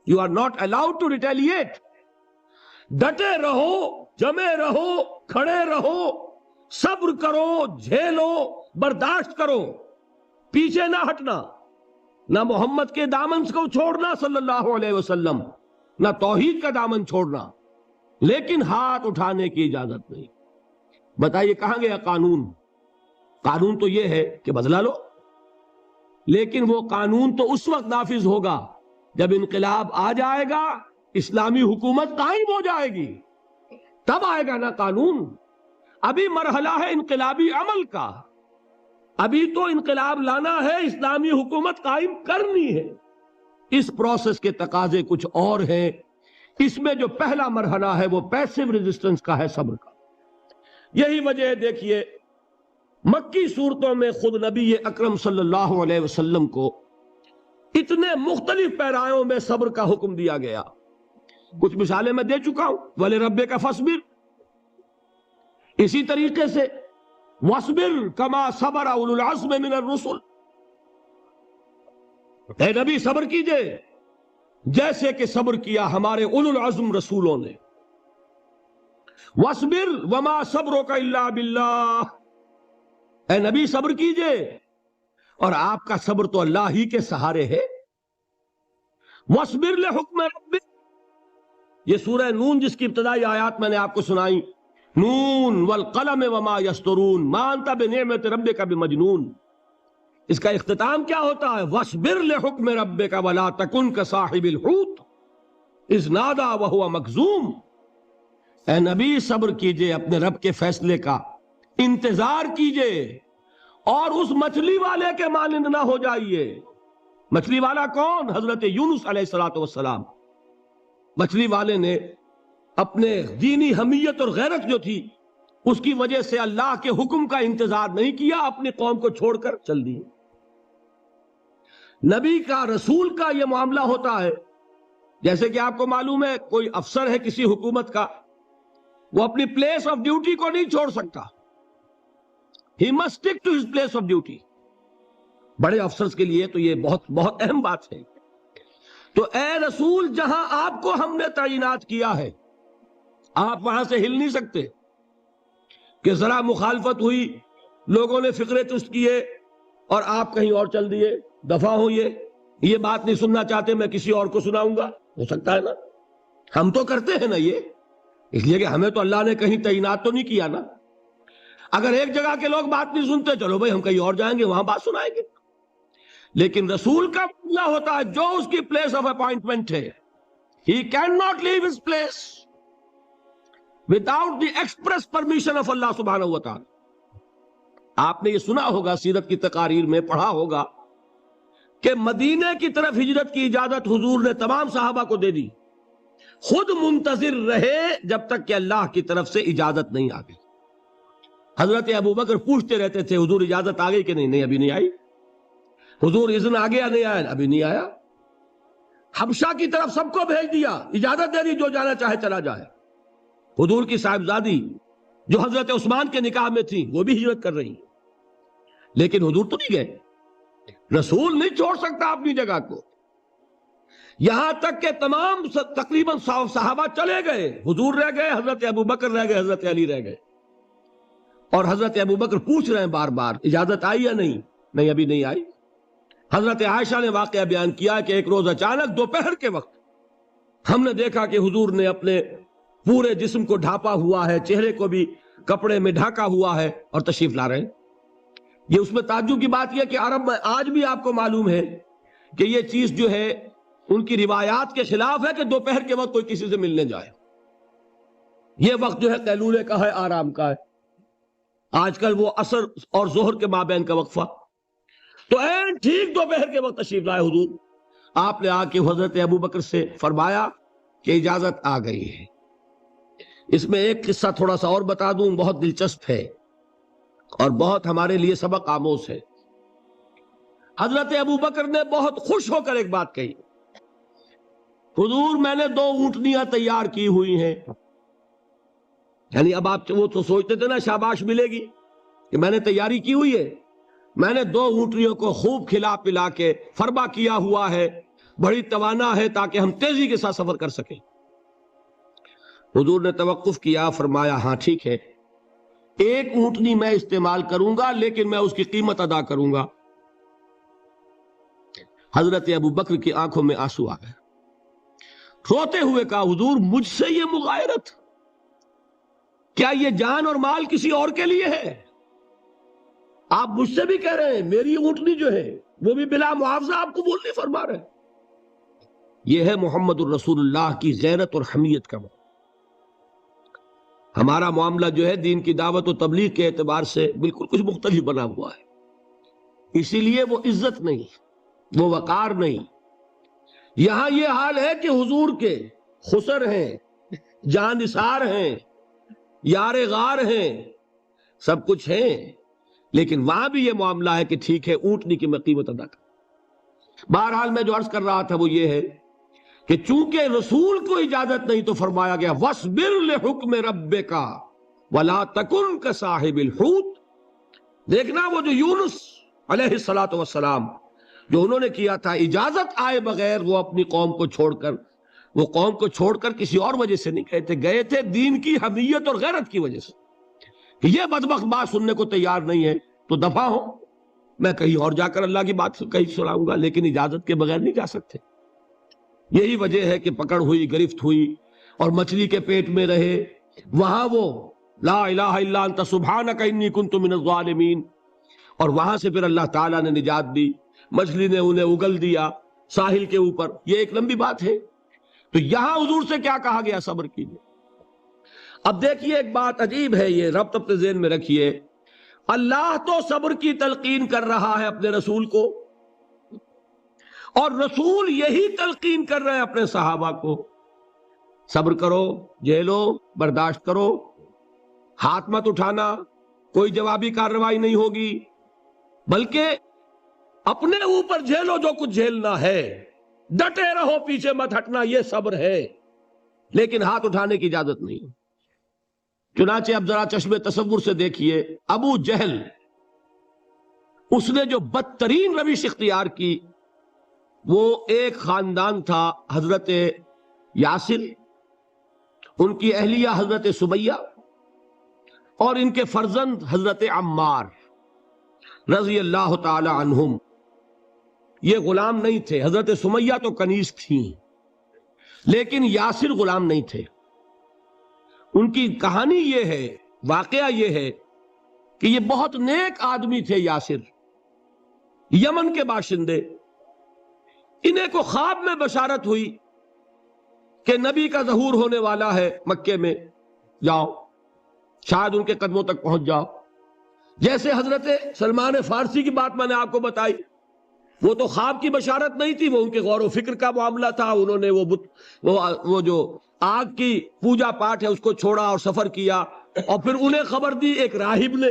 You are not allowed to retaliate. ڈٹے رہو، جمے رہو، کھڑے رہو، صبر کرو، جھیلو، برداشت کرو، پیچھے نہ ہٹنا. نہ محمد کے دامن کو چھوڑنا صلی اللہ علیہ وسلم، نہ توحید کا دامن چھوڑنا، لیکن ہاتھ اٹھانے کی اجازت نہیں. بتائیے کہاں گیا قانون؟ قانون تو یہ ہے کہ بدلا لو، لیکن وہ قانون تو اس وقت نافذ ہوگا جب انقلاب آ جائے گا، اسلامی حکومت قائم ہو جائے گی، تب آئے گا نا قانون. ابھی مرحلہ ہے انقلابی عمل کا، ابھی تو انقلاب لانا ہے، اسلامی حکومت قائم کرنی ہے. اس پروسیس کے تقاضے کچھ اور ہیں. اس میں جو پہلا مرحلہ ہے وہ پیسو ریزسٹنس کا ہے، صبر کا. یہی وجہ ہے دیکھیے مکی صورتوں میں خود نبی اکرم صلی اللہ علیہ وسلم کو اتنے مختلف پیرایوں میں صبر کا حکم دیا گیا. کچھ مثالیں میں دے چکا ہوں. وَلِرَبِّكَ فَاصْبِرْ، اسی طریقے سے وَاصْبِرْ كَمَا صَبَرَ أُولُو الْعَزْمِ مِنَ الرُّسُلِ، اے نبی صبر کیجئے جیسے کہ صبر کیا ہمارے اولو العزم رسولوں نے. وَاصْبِرْ وَمَا صَبْرُكَ إِلَّا بِاللَّهِ، اے نبی صبر کیجئے، اور آپ کا صبر تو اللہ ہی کے سہارے ہے. وَاصْبِرْ لِحُكْمِ رَبِّكَ، یہ سورہ نون جس کی ابتدائی آیات میں نے آپ کو سنائی، نون والقلم وما یسطرون ما انت بنعمت ربک بمجنون، اس کا اختتام کیا ہوتا ہے؟ وَاصْبِرْ لِحُكْمِ رَبِّكَ وَلَا تَكُنْ كَصَاحِبِ الْحُوتِ إِذْ نَادَىٰ وَهُوَ مَكْظُومٌ، اے نبی صبر کیجئے اپنے رب کے فیصلے کا، انتظار کیجئے، اور اس مچھلی والے کے مانند نہ ہو جائیے. مچھلی والا کون؟ حضرت یونس علیہ السلام. مچھلی والے نے اپنے دینی حمیت اور غیرت جو تھی اس کی وجہ سے اللہ کے حکم کا انتظار نہیں کیا، اپنی قوم کو چھوڑ کر چل دی. نبی کا، رسول کا یہ معاملہ ہوتا ہے جیسے کہ آپ کو معلوم ہے کوئی افسر ہے کسی حکومت کا، وہ اپنی پلیس آف ڈیوٹی کو نہیں چھوڑ سکتا. He must stick to his place of duty. بڑے افسرز کے لیے تو یہ بہت بہت اہم بات ہے. تو اے رسول، جہاں آپ کو ہم نے تعینات کیا ہے آپ وہاں سے ہل نہیں سکتے. کہ ذرا مخالفت ہوئی، لوگوں نے فقرے تست کیے اور آپ کہیں اور چل دیے، دفع ہوئے، یہ بات نہیں سننا چاہتے، میں کسی اور کو سناؤں گا. ہو سکتا ہے نا؟ ہم تو کرتے ہیں نا یہ، اس لیے کہ ہمیں تو اللہ نے کہیں تعینات تو نہیں کیا نا. اگر ایک جگہ کے لوگ بات نہیں سنتے، چلو بھائی ہم کہیں اور جائیں گے، وہاں بات سنائیں گے. لیکن رسول کا معاملہ ہوتا ہے جو اس کی پلیس آف اپوائنٹمنٹ ہے. He cannot leave his place without the express permission of Allah subhanahu wa ta'ala. آپ نے یہ سنا ہوگا، سیرت کی تقاریر میں پڑھا ہوگا کہ مدینے کی طرف ہجرت کی اجازت حضور نے تمام صحابہ کو دے دی، خود منتظر رہے جب تک کہ اللہ کی طرف سے اجازت نہیں آ گئی. حضرت ابو بکر پوچھتے رہتے تھے حضور اجازت آ گئی کہ نہیں؟ نہیں ابھی نہیں آئی. حضور اذن آ گیا؟ نہیں آیا. ابھی نہیں آیا. حبشہ کی طرف سب کو بھیج دیا، اجازت دے دی جو جانا چاہے چلا جائے. حضور کی صاحبزادی جو حضرت عثمان کے نکاح میں تھی وہ بھی ہجرت کر رہی، لیکن حضور تو نہیں گئے. رسول نہیں چھوڑ سکتا اپنی جگہ کو. یہاں تک کہ تمام تقریباً صحابہ چلے گئے، حضور رہ گئے، حضرت ابو بکر رہ گئے، حضرت علی رہ گئے. اور حضرت ابو بکر پوچھ رہے ہیں بار بار اجازت آئی یا نہیں؟ نہیں ابھی نہیں آئی. حضرت عائشہ نے واقعہ بیان کیا کہ ایک روز اچانک دوپہر کے وقت ہم نے دیکھا کہ حضور نے اپنے پورے جسم کو ڈھانپا ہوا ہے، چہرے کو بھی کپڑے میں ڈھانکا ہوا ہے اور تشریف لا رہے ہیں. یہ اس میں تعجب کی بات یہ کہ عرب میں آج بھی آپ کو معلوم ہے کہ یہ چیز جو ہے ان کی روایات کے خلاف ہے کہ دوپہر کے وقت کوئی کسی سے ملنے جائے. یہ وقت جو ہے قیلولے کا ہے، آرام کا ہے. آج کل وہ عصر اور ظہر کے مابین کا وقفہ، تو این ٹھیک دوپہر کے وقت تشریف لائے حضور. آپ نے آ کے حضرت ابو بکر سے فرمایا کہ اجازت آ گئی ہے. اس میں ایک قصہ تھوڑا سا اور بتا دوں، بہت دلچسپ ہے اور بہت ہمارے لیے سبق آموز ہے. حضرت ابو بکر نے بہت خوش ہو کر ایک بات کہی، حضور میں نے 2 اونٹنیاں تیار کی ہوئی ہیں. یعنی اب آپ وہ تو سوچتے تھے نا شاباش ملے گی کہ میں نے تیاری کی ہوئی ہے. میں نے 2 اونٹنیوں کو خوب کھلا پلا کے فربا کیا ہوا ہے، بڑی توانا ہے تاکہ ہم تیزی کے ساتھ سفر کر سکیں. حضور نے توقف کیا، فرمایا ہاں ٹھیک ہے، 1 اونٹنی میں استعمال کروں گا لیکن میں اس کی قیمت ادا کروں گا. حضرت ابو بکر کی آنکھوں میں آنسو آ گئے. روتے ہوئے کہا حضور مجھ سے یہ مغایرت، کیا یہ جان اور مال کسی اور کے لیے ہے؟ آپ مجھ سے بھی کہہ رہے ہیں میری اونٹنی جو ہے وہ بھی بلا معاوضہ آپ قبول نہیں فرما رہے. یہ ہے محمد الرسول اللہ کی غیرت اور حمیت کا معاملہ. ہمارا معاملہ جو ہے دین کی دعوت و تبلیغ کے اعتبار سے بالکل کچھ مختلف بنا ہوا ہے. اسی لیے وہ عزت نہیں، وہ وقار نہیں. یہاں یہ حال ہے کہ حضور کے خسر ہیں، جان نثار ہیں، یار غار ہیں، سب کچھ ہیں، لیکن وہاں بھی یہ معاملہ ہے کہ ٹھیک ہے اونٹنی کی میں قیمت ادا کر. بہرحال میں جو عرض کر رہا تھا وہ یہ ہے کہ چونکہ رسول کو اجازت نہیں تو فرمایا گیا وَاصْبِرْ لِحُکْمِ رَبِّكَ وَلَا تَكُنْ كَصَاحِبِ الْحُوتِ. دیکھنا وہ جو یونس علیہ السلام جو انہوں نے کیا تھا، اجازت آئے بغیر وہ اپنی قوم کو چھوڑ کر کسی اور وجہ سے نہیں گئے تھے دین کی حمیت اور غیرت کی وجہ سے. یہ بدبخت بات سننے کو تیار نہیں ہے تو دفع ہو، میں کہیں اور جا کر اللہ کی بات کہیں سناؤں گا، لیکن اجازت کے بغیر نہیں جا سکتے. یہی وجہ ہے کہ پکڑ ہوئی، گرفت ہوئی اور مچھلی کے پیٹ میں رہے. وہاں وہ لا الہ الا انت سبحانک انی کنت من الظالمین، اور وہاں سے پھر اللہ تعالیٰ نے نجات دی، مچھلی نے انہیں اگل دیا ساحل کے اوپر. یہ ایک لمبی بات ہے. تو یہاں حضور سے کیا کہا گیا؟ صبر کیجیے. اب دیکھیے ایک بات عجیب ہے، یہ ربط اپنے ذہن میں رکھیے. اللہ تو صبر کی تلقین کر رہا ہے اپنے رسول کو، اور رسول یہی تلقین کر رہے ہیں اپنے صحابہ کو. صبر کرو، جھیلو، برداشت کرو، ہاتھ مت اٹھانا، کوئی جوابی کارروائی نہیں ہوگی، بلکہ اپنے اوپر جھیلو جو کچھ جھیلنا ہے، ڈٹے رہو، پیچھے مت ہٹنا، یہ صبر ہے. لیکن ہاتھ اٹھانے کی اجازت نہیں. چنانچہ اب ذرا چشم تصور سے دیکھیے، ابو جہل اس نے جو بدترین روش اختیار کی، وہ ایک خاندان تھا حضرت یاسر، ان کی اہلیہ حضرت سمیہ، اور ان کے فرزند حضرت عمار رضی اللہ تعالی عنہم. یہ غلام نہیں تھے. حضرت سمیہ تو کنیز تھیں، لیکن یاسر غلام نہیں تھے. ان کی کہانی یہ ہے، واقعہ یہ ہے کہ یہ بہت نیک آدمی تھے. یمن کے باشندے، انہیں کو خواب میں بشارت ہوئی کہ نبی کا ظہور ہونے والا ہے مکے میں، جاؤ شاید ان کے قدموں تک پہنچ جاؤ۔ جیسے حضرت سلمان فارسی کی بات میں نے آپ کو بتائی، وہ تو خواب کی بشارت نہیں تھی، وہ ان کے غور و فکر کا معاملہ تھا۔ انہوں نے وہ جو آگ کی پوجا پاٹ ہے اس کو چھوڑا اور سفر کیا، اور پھر انہیں خبر دی ایک راہب نے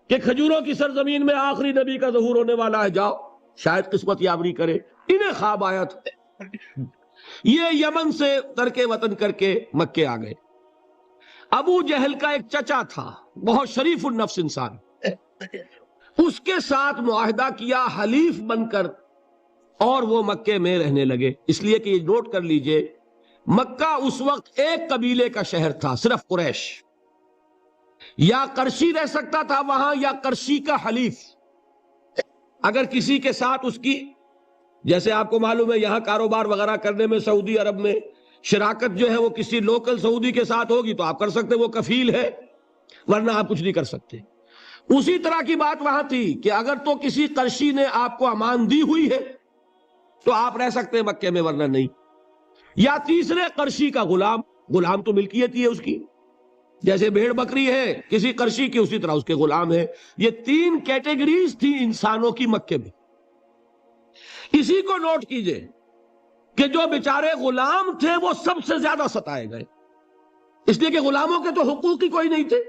کہ کھجوروں کی سرزمین میں آخری نبی کا ظہور ہونے والا ہے، جاؤ شاید قسمت یاوری کرے۔ انہیں خواب آیا تھا۔ یہ یمن سے ترک وطن کر کے مکے آ گئے۔ ابو جہل کا ایک چچا تھا، بہت شریف النفس انسان، اس کے ساتھ معاہدہ کیا حلیف بن کر، اور وہ مکے میں رہنے لگے۔ اس لیے کہ یہ نوٹ کر لیجئے، مکہ اس وقت ایک قبیلے کا شہر تھا، صرف قریش۔ یا قرشی رہ سکتا تھا وہاں، یا قرشی کا حلیف۔ اگر کسی کے ساتھ اس کی، جیسے آپ کو معلوم ہے یہاں کاروبار وغیرہ کرنے میں سعودی عرب میں شراکت جو ہے وہ کسی لوکل سعودی کے ساتھ ہوگی تو آپ کر سکتے، وہ کفیل ہے، ورنہ آپ کچھ نہیں کر سکتے۔ اسی طرح کی بات وہاں تھی کہ اگر تو کسی قرشی نے آپ کو امان دی ہوئی ہے تو آپ رہ سکتے ہیں مکے میں، ورنہ نہیں۔ یا تیسرے قرشی کا غلام، غلام تو ملکیت ہی ہے اس کی، جیسے بھیڑ بکری ہے کسی قرشی کی، اسی طرح اس کے غلام ہے۔ یہ تین کیٹیگریز تھی انسانوں کی مکے میں۔ اسی کو نوٹ کیجئے کہ جو بیچارے غلام تھے وہ سب سے زیادہ ستائے گئے، اس لیے کہ غلاموں کے تو حقوق ہی کوئی نہیں تھے۔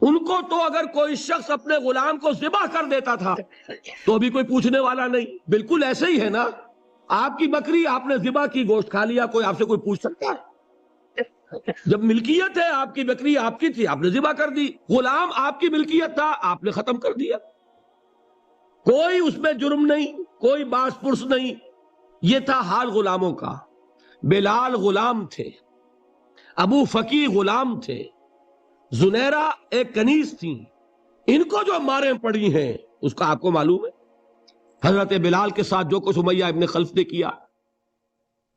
ان کو تو اگر کوئی شخص اپنے غلام کو ذبح کر دیتا تھا تو بھی کوئی پوچھنے والا نہیں۔ بالکل ایسے ہی ہے نا، آپ کی بکری آپ نے ذبح کی، گوشت کھا لیا، کوئی آپ سے کوئی پوچھ سکتا ہے؟ جب ملکیت ہے، آپ کی بکری آپ کی تھی، آپ نے ذبح کر دی۔ غلام آپ کی ملکیت تھا، آپ نے ختم کر دیا، کوئی اس میں جرم نہیں، کوئی باس پرس نہیں۔ یہ تھا حال غلاموں کا۔ بلال غلام تھے، ابو فقی غلام تھے، زنیرہ ایک کنیز تھی۔ ان کو جو ماریں پڑی ہیں اس کا آپ کو معلوم ہے۔ حضرت بلال کے ساتھ جو کچھ امیہ ابن خلف نے کیا،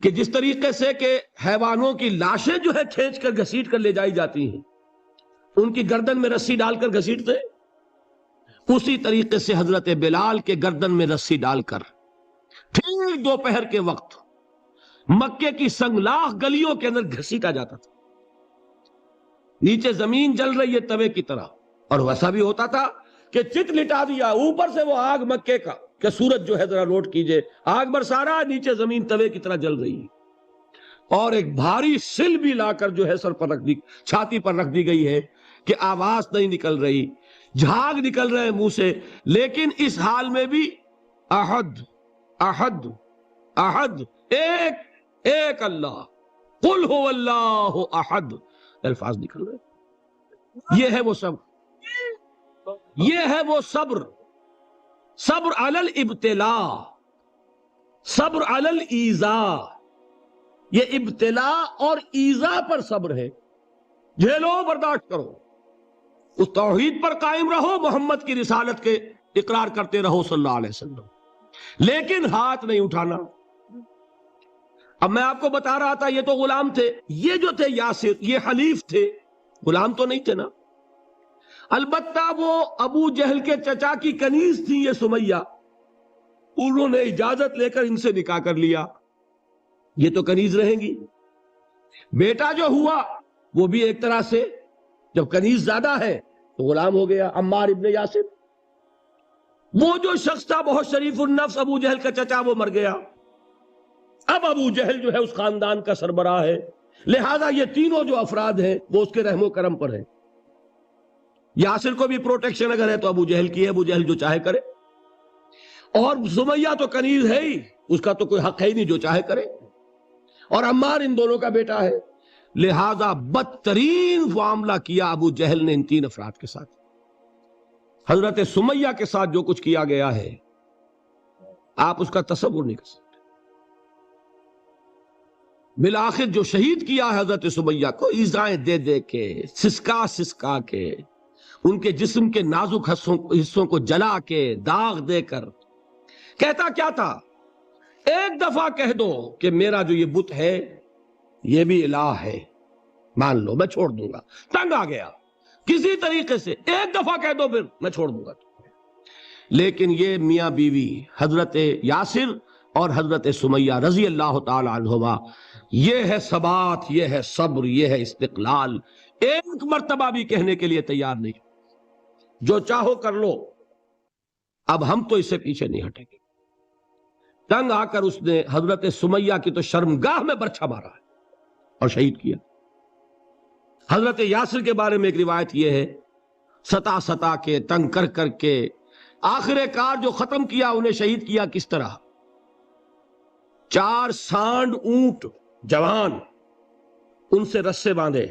کہ جس طریقے سے کہ حیوانوں کی لاشیں جو ہے کھینچ کر گھسیٹ کر لے جائی جاتی ہیں، ان کی گردن میں رسی ڈال کر گھسیٹتے، اسی طریقے سے حضرت بلال کے گردن میں رسی ڈال کر ٹھیک دوپہر کے وقت مکے کی سنگلاخ گلیوں کے اندر گھسیٹا جاتا تھا۔ نیچے زمین جل رہی ہے توے کی طرح، اور ویسا بھی ہوتا تھا کہ چت لٹا دیا، اوپر سے وہ آگ مکے کا کہ سورج جو ہے ذرا نوٹ کیجئے، آگ برسا رہا، نیچے زمین توے کی طرح جل رہی ہے، اور ایک بھاری سل بھی لا کر جو ہے سر پر رکھ دی، چھاتی پر رکھ دی گئی ہے کہ آواز نہیں نکل رہی، جھاگ نکل رہے منہ سے، لیکن اس حال میں بھی احد احد احد، ایک ایک اللہ، قل هو اللہ احد، الفاظ نکل رہے۔ یہ ہے وہ صبر، یہ ہے وہ صبر، صبر علی الابتلاء، صبر علی الایذاء۔ یہ ابتلاء اور ایذاء پر صبر ہے، جھیلو برداشت کرو، اس توحید پر قائم رہو، محمد کی رسالت کے اقرار کرتے رہو صلی اللہ علیہ وسلم، لیکن ہاتھ نہیں اٹھانا۔ اب میں آپ کو بتا رہا تھا یہ تو غلام تھے، یہ جو تھے یاسر، یہ حلیف تھے، غلام تو نہیں تھے نا۔ البتہ وہ ابو جہل کے چچا کی کنیز تھی یہ سمیہ، انہوں نے اجازت لے کر ان سے نکاح کر لیا، یہ تو کنیز رہیں گی۔ بیٹا جو ہوا وہ بھی ایک طرح سے، جب کنیز زیادہ ہے تو غلام ہو گیا، عمار ابن یاسر۔ وہ جو شخص تھا بہت شریف النفس ابو جہل کا چچا، وہ مر گیا۔ اب ابو جہل جو ہے اس خاندان کا سربراہ ہے، لہذا یہ تینوں جو افراد ہیں وہ اس کے رحم و کرم پر ہیں۔ یاسر کو بھی پروٹیکشن اگر ہے تو ابو جہل کی ہے، ابو جہل جو چاہے کرے، اور سمیہ تو کنیز ہے ہی، اس کا تو کوئی حق ہے ہی نہیں، جو چاہے کرے، اور عمار ان دونوں کا بیٹا ہے، لہذا بدترین معاملہ کیا ابو جہل نے ان تین افراد کے ساتھ۔ حضرت سمیہ کے ساتھ جو کچھ کیا گیا ہے آپ اس کا تصور نہیں کر سکتے۔ بالآخر جو شہید کیا ہے حضرت سمیہ کو، ایذائیں دے دے کے، سسکا سسکا کے، ان کے جسم کے نازک حصوں کو جلا کے، داغ دے کر، کہتا کیا تھا، ایک دفعہ کہہ دو کہ میرا جو یہ بت ہے یہ بھی الہ ہے، مان لو میں چھوڑ دوں گا۔ تنگ آ گیا، کسی طریقے سے ایک دفعہ کہہ دو پھر میں چھوڑ دوں گا۔ لیکن یہ میاں بیوی حضرت یاسر اور حضرت سمیہ رضی اللہ تعالی عنہما، یہ ہے ثبات، یہ ہے صبر، یہ ہے استقلال، ایک مرتبہ بھی کہنے کے لیے تیار نہیں، جو چاہو کر لو، اب ہم تو اس سے پیچھے نہیں ہٹیں گے۔ تنگ آ کر اس نے حضرت سمیہ کی تو شرمگاہ میں برچھا مارا ہے اور شہید کیا۔ حضرت یاسر کے بارے میں ایک روایت یہ ہے، ستا کے تنگ کر کر کے آخر کار جو ختم کیا، انہیں شہید کیا کس طرح؟ 4 سانڈ اونٹ جوان، ان سے رسے باندھے،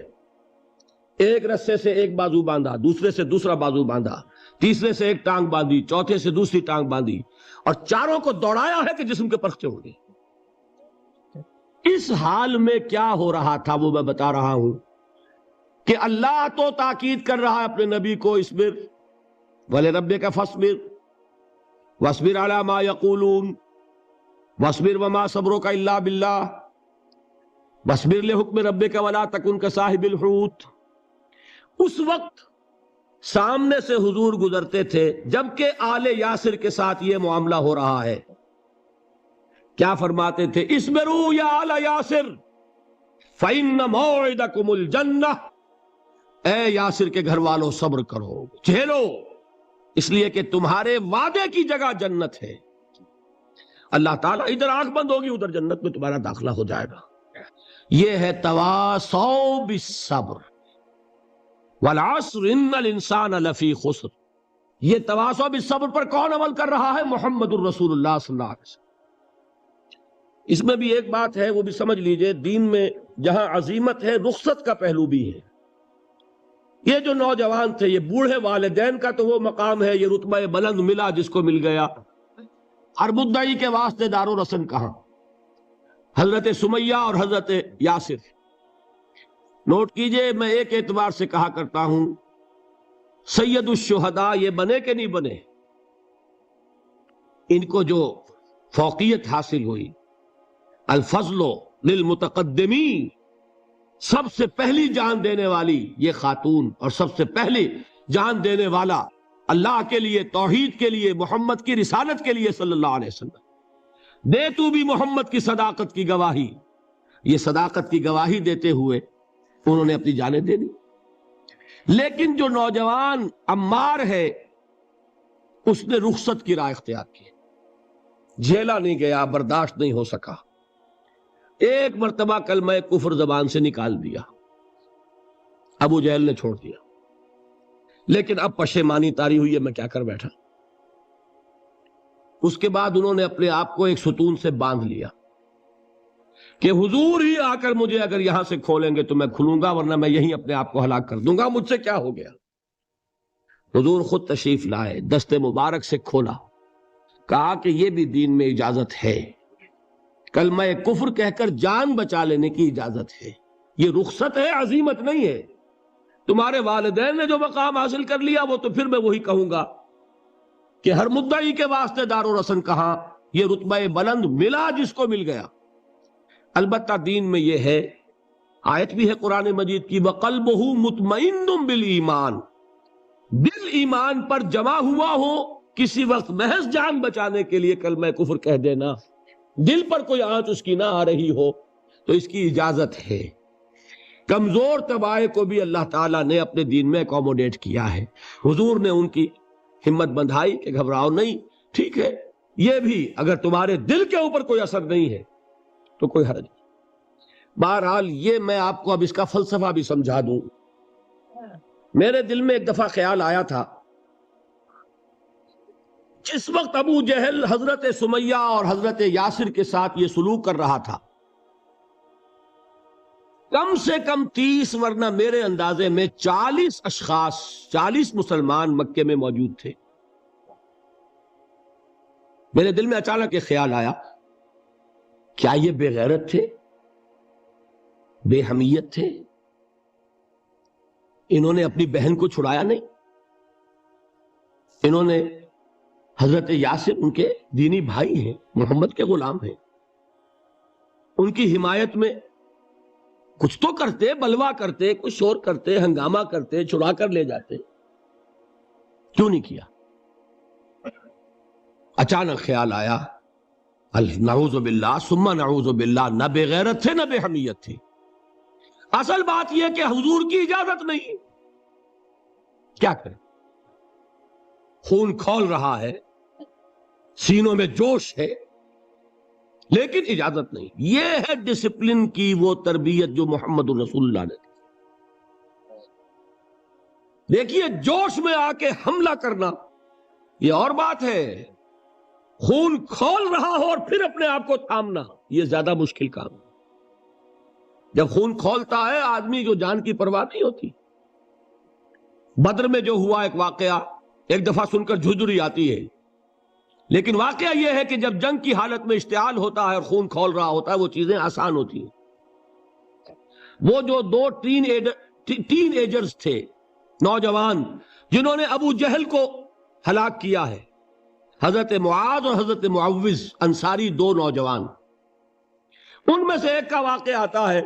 ایک رسے سے ایک بازو باندھا، دوسرے سے دوسرا بازو باندھا، تیسرے سے ایک ٹانگ باندھی، چوتھے سے دوسری ٹانگ باندھی، اور چاروں کو دوڑایا ہے کہ جسم کے پرخچے ہو گئے۔ اس حال میں کیا ہو رہا تھا وہ میں بتا رہا ہوں کہ اللہ تو تاکید کر رہا ہے اپنے نبی کو، اصبر وَلِرَبِّكَ فَاصْبِرْ وَاصْبِرْ عَلَى مَا يَقُولُونَ وَاصْبِرْ وَمَا صَبْرُكَ إِلَّا بِاللَّهِ وَاصْبِرْ لِحُكْمِ رَبِّكَ وَلَا تَكُنْ كَصَاحِبِ الْحُوتِ۔ اس وقت سامنے سے حضور گزرتے تھے جبکہ آل یاسر کے ساتھ یہ معاملہ ہو رہا ہے، کیا فرماتے تھے؟ اصبروا یا آل یاسر فَإِنَّ مَوْعِدَكُمُ الْجَنَّةُ، اے یاسر کے گھر والوں صبر کرو، جھیلو، اس لیے کہ تمہارے وعدے کی جگہ جنت ہے۔ اللہ تعالیٰ ادھر آنکھ بند ہوگی، ادھر جنت میں تمہارا داخلہ ہو جائے گا۔ یہ ہے تواصوا بالصبر والعصر ان الانسان لفی خسر۔ یہ تواصوا بالصبر پر کون عمل کر رہا ہے؟ محمد الرسول اللہ صلی اللہ علیہ وسلم۔ اس میں بھی ایک بات ہے، وہ بھی سمجھ لیجئے، دین میں جہاں عظیمت ہے، رخصت کا پہلو بھی ہے۔ یہ جو نوجوان تھے، یہ بوڑھے والدین کا تو وہ مقام ہے، یہ رتبہ بلند ملا جس کو مل گیا، ہر مدعی کے واسطے دار و رسن کہاں؟ حضرت سمیہ اور حضرت یاسر۔ نوٹ کیجئے، میں ایک اعتبار سے کہا کرتا ہوں، سید الشہداء یہ بنے کہ نہیں بنے، ان کو جو فوقیت حاصل ہوئی، الفضل للمتقدمین، سب سے پہلی جان دینے والی یہ خاتون، اور سب سے پہلی جان دینے والا اللہ کے لیے، توحید کے لیے، محمد کی رسالت کے لیے صلی اللہ علیہ وسلم، دے تو بھی محمد کی صداقت کی گواہی۔ یہ صداقت کی گواہی دیتے ہوئے انہوں نے اپنی جانیں دے دی۔ لیکن جو نوجوان عمار ہے، اس نے رخصت کی راہ اختیار کی، جھیلا نہیں گیا، برداشت نہیں ہو سکا، ایک مرتبہ کلمہ کفر زبان سے نکال دیا، ابو جہل نے چھوڑ دیا، لیکن اب پشیمانی طاری ہوئی ہے، میں کیا کر بیٹھا۔ اس کے بعد انہوں نے اپنے آپ کو ایک ستون سے باندھ لیا کہ حضور ہی آ کر مجھے اگر یہاں سے کھولیں گے تو میں کھلوں گا، ورنہ میں یہیں اپنے آپ کو ہلاک کر دوں گا، مجھ سے کیا ہو گیا۔ حضور خود تشریف لائے، دست مبارک سے کھولا، کہا کہ یہ بھی دین میں اجازت ہے، کلمہ کفر کہہ کر جان بچا لینے کی اجازت ہے، یہ رخصت ہے، عزیمت نہیں ہے۔ تمہارے والدین نے جو مقام حاصل کر لیا، وہ تو پھر میں وہی کہوں گا کہ ہر مدعی کے واسطے دار و رسن کہاں، یہ رتبہ بلند ملا جس کو مل گیا۔ البتہ دین میں یہ ہے، آیت بھی ہے قرآن مجید کی، وَقَلْبُهُ مُطْمَئِنٌ بِالْإِيمَانِ، دل ایمان پر جمع ہوا ہو، کسی وقت محض جان بچانے کے لیے کلمہ کفر کہہ دینا، دل پر کوئی آنچ اس کی نہ آ رہی ہو تو اس کی اجازت ہے۔ کمزور طبائع کو بھی اللہ تعالیٰ نے اپنے دین میں اکوموڈیٹ کیا ہے۔ حضور نے ان کی ہمت بندھائی کہ گھبراؤ نہیں، ٹھیک ہے، یہ بھی اگر تمہارے دل کے اوپر کوئی اثر نہیں ہے تو کوئی حرج نہیں۔ بہرحال یہ میں آپ کو اب اس کا فلسفہ بھی سمجھا دوں۔ میرے دل میں ایک دفعہ خیال آیا تھا، جس وقت ابو جہل حضرت سمیہ اور حضرت یاسر کے ساتھ یہ سلوک کر رہا تھا، کم سے کم 30 ورنہ میرے اندازے میں 40 اشخاص، 40 مسلمان مکے میں موجود تھے۔ میرے دل میں اچانک ایک خیال آیا، کیا یہ بے غیرت تھے، بے حمیت تھے؟ انہوں نے اپنی بہن کو چھڑایا نہیں؟ انہوں نے حضرت یاسر ان کے دینی بھائی ہیں، محمد کے غلام ہیں، ان کی حمایت میں کچھ تو کرتے، بلوا کرتے، کچھ شور کرتے، ہنگامہ کرتے، چھڑا کر لے جاتے، کیوں نہیں کیا؟ اچانک خیال آیا نعوذ باللہ ثم نعوذ باللہ، نہ بے غیرت تھے نہ بے حمیت تھی، اصل بات یہ کہ حضور کی اجازت نہیں، کیا کریں؟ خون کھول رہا ہے، سینوں میں جوش ہے، لیکن اجازت نہیں۔ یہ ہے ڈسپلن کی وہ تربیت جو محمد رسول اللہ نے دی۔ دیکھیے جوش میں آ کے حملہ کرنا یہ اور بات ہے، خون کھول رہا ہو اور پھر اپنے آپ کو تھامنا یہ زیادہ مشکل کام ہے۔ جب خون کھولتا ہے آدمی کو جان کی پرواہ نہیں ہوتی۔ بدر میں جو ہوا ایک واقعہ ایک دفعہ سن کر جھجری آتی ہے، لیکن واقعہ یہ ہے کہ جب جنگ کی حالت میں اشتعال ہوتا ہے اور خون کھول رہا ہوتا ہے وہ چیزیں آسان ہوتی ہیں۔ وہ جو دو ٹین ایجرز تھے، نوجوان، جنہوں نے ابو جہل کو ہلاک کیا ہے، حضرت معاذ اور حضرت معوذ، انصاری دو نوجوان، ان میں سے ایک کا واقعہ آتا ہے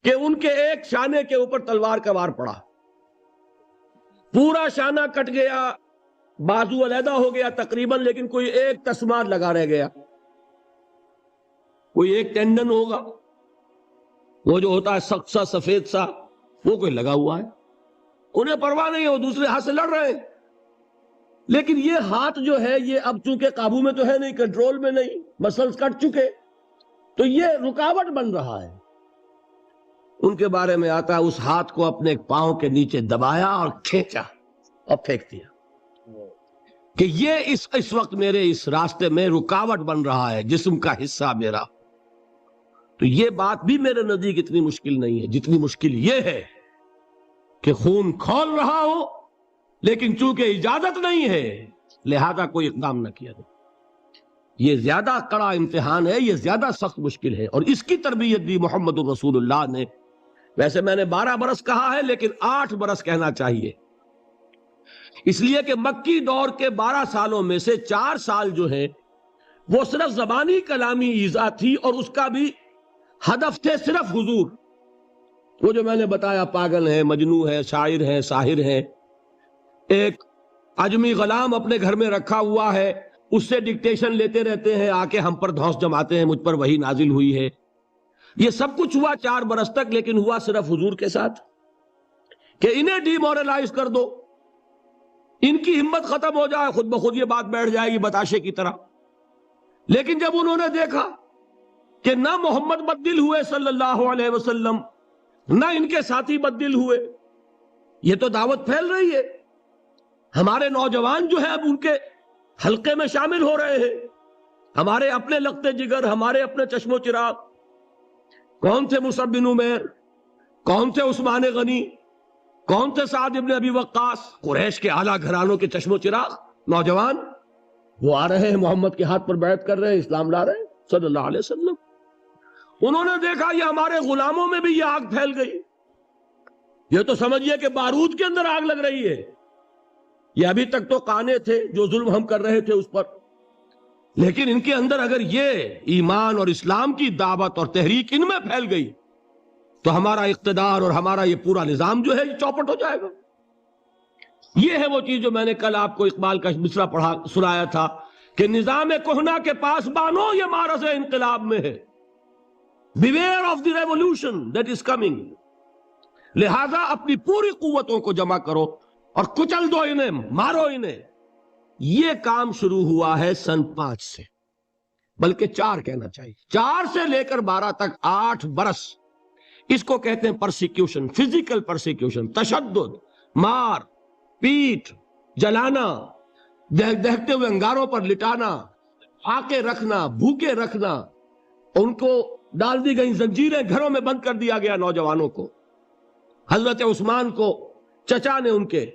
کہ ان کے ایک شانے کے اوپر تلوار کا وار پڑا، پورا شانہ کٹ گیا، بازو علیحدہ ہو گیا تقریباً، لیکن کوئی ایک تسمہ لگا رہ گیا، کوئی ایک ٹینڈن ہوگا، وہ جو ہوتا ہے سخت سا سفید سا، وہ کوئی لگا ہوا ہے، انہیں پرواہ نہیں ہے، وہ دوسرے ہاتھ سے لڑ رہے ہیں، لیکن یہ ہاتھ جو ہے یہ اب چونکہ قابو میں تو ہے نہیں، کنٹرول میں نہیں، مسلز کٹ چکے، تو یہ رکاوٹ بن رہا ہے۔ ان کے بارے میں آتا ہے اس ہاتھ کو اپنے پاؤں کے نیچے دبایا اور کھینچا اور پھینک دیا کہ یہ اس وقت میرے اس راستے میں رکاوٹ بن رہا ہے، جسم کا حصہ میرا۔ تو یہ بات بھی میرے نزدیک اتنی مشکل نہیں ہے جتنی مشکل یہ ہے کہ خون کھول رہا ہو لیکن چونکہ اجازت نہیں ہے لہذا کوئی اقدام نہ کیا جائے۔ یہ زیادہ کڑا امتحان ہے، یہ زیادہ سخت مشکل ہے، اور اس کی تربیت دی محمد الرسول اللہ نے۔ ویسے میں نے 12 برس کہا ہے لیکن 8 برس کہنا چاہیے، اس لیے کہ مکی دور کے 12 سالوں میں سے 4 سال جو ہیں وہ صرف زبانی کلامی ایذا تھی، اور اس کا بھی ہدف تھے صرف حضور۔ وہ جو میں نے بتایا پاگل ہیں، مجنوں ہیں، شاعر ہیں، ساحر ہیں، ایک عجمی غلام اپنے گھر میں رکھا ہوا ہے، اس سے ڈکٹیشن لیتے رہتے ہیں، آ کے ہم پر دھوس جماتے ہیں، مجھ پر وحی نازل ہوئی ہے۔ یہ سب کچھ ہوا 4 برس تک، لیکن ہوا صرف حضور کے ساتھ کہ انہیں ڈی مورلائز کر دو، ان کی ہمت ختم ہو جائے، خود بخود یہ بات بیٹھ جائے گی بتاشے کی طرح۔ لیکن جب انہوں نے دیکھا کہ نہ محمد بدل ہوئے صلی اللہ علیہ وسلم، نہ ان کے ساتھی بدل ہوئے، یہ تو دعوت پھیل رہی ہے، ہمارے نوجوان جو ہیں اب ان کے حلقے میں شامل ہو رہے ہیں، ہمارے اپنے لگتے جگر، ہمارے اپنے چشم و چراغ، کون تھے مصعب بن عمیر، کون تھے عثمان غنی، کون تھے سعد ابن ابی وقاص، قریش کے اعلیٰ گھرانوں کے چشم و چراغ نوجوان، وہ آ رہے ہیں محمد کے ہاتھ پر بیعت کر رہے ہیں، اسلام لا رہے ہیں صلی اللہ علیہ وسلم۔ انہوں نے دیکھا یہ ہمارے غلاموں میں بھی یہ آگ پھیل گئی، یہ تو سمجھیے کہ بارود کے اندر آگ لگ رہی ہے۔ یہ ابھی تک تو قانے تھے جو ظلم ہم کر رہے تھے اس پر، لیکن ان کے اندر اگر یہ ایمان اور اسلام کی دعوت اور تحریک ان میں پھیل گئی تو ہمارا اقتدار اور ہمارا یہ پورا نظام جو ہے یہ چوپٹ ہو جائے گا۔ یہ ہے وہ چیز جو میں نے کل آپ کو اقبال کا مصرع پڑھا سنایا تھا کہ نظام کہنا کے پاس بانو یہ مارز انقلاب میں ہے، beware of the revolution that is coming, لہذا اپنی پوری قوتوں کو جمع کرو اور کچل دو انہیں، مارو انہیں۔ یہ کام شروع ہوا ہے سن 5 سے، بلکہ 4 کہنا چاہیے، 4 سے لے کر 12 تک 8 برس اس کو کہتے ہیں پرسیکیوشن، فزیکل پرسیکیوشن، تشدد، مار پیٹ، جلانا، دہتے ہوئے انگاروں پر لٹانا، آکے رکھنا، بھوکے رکھنا، ان کو ڈال دی گئی زنجیریں، گھروں میں بند کر دیا گیا نوجوانوں کو۔ حضرت عثمان کو چچا نے ان کے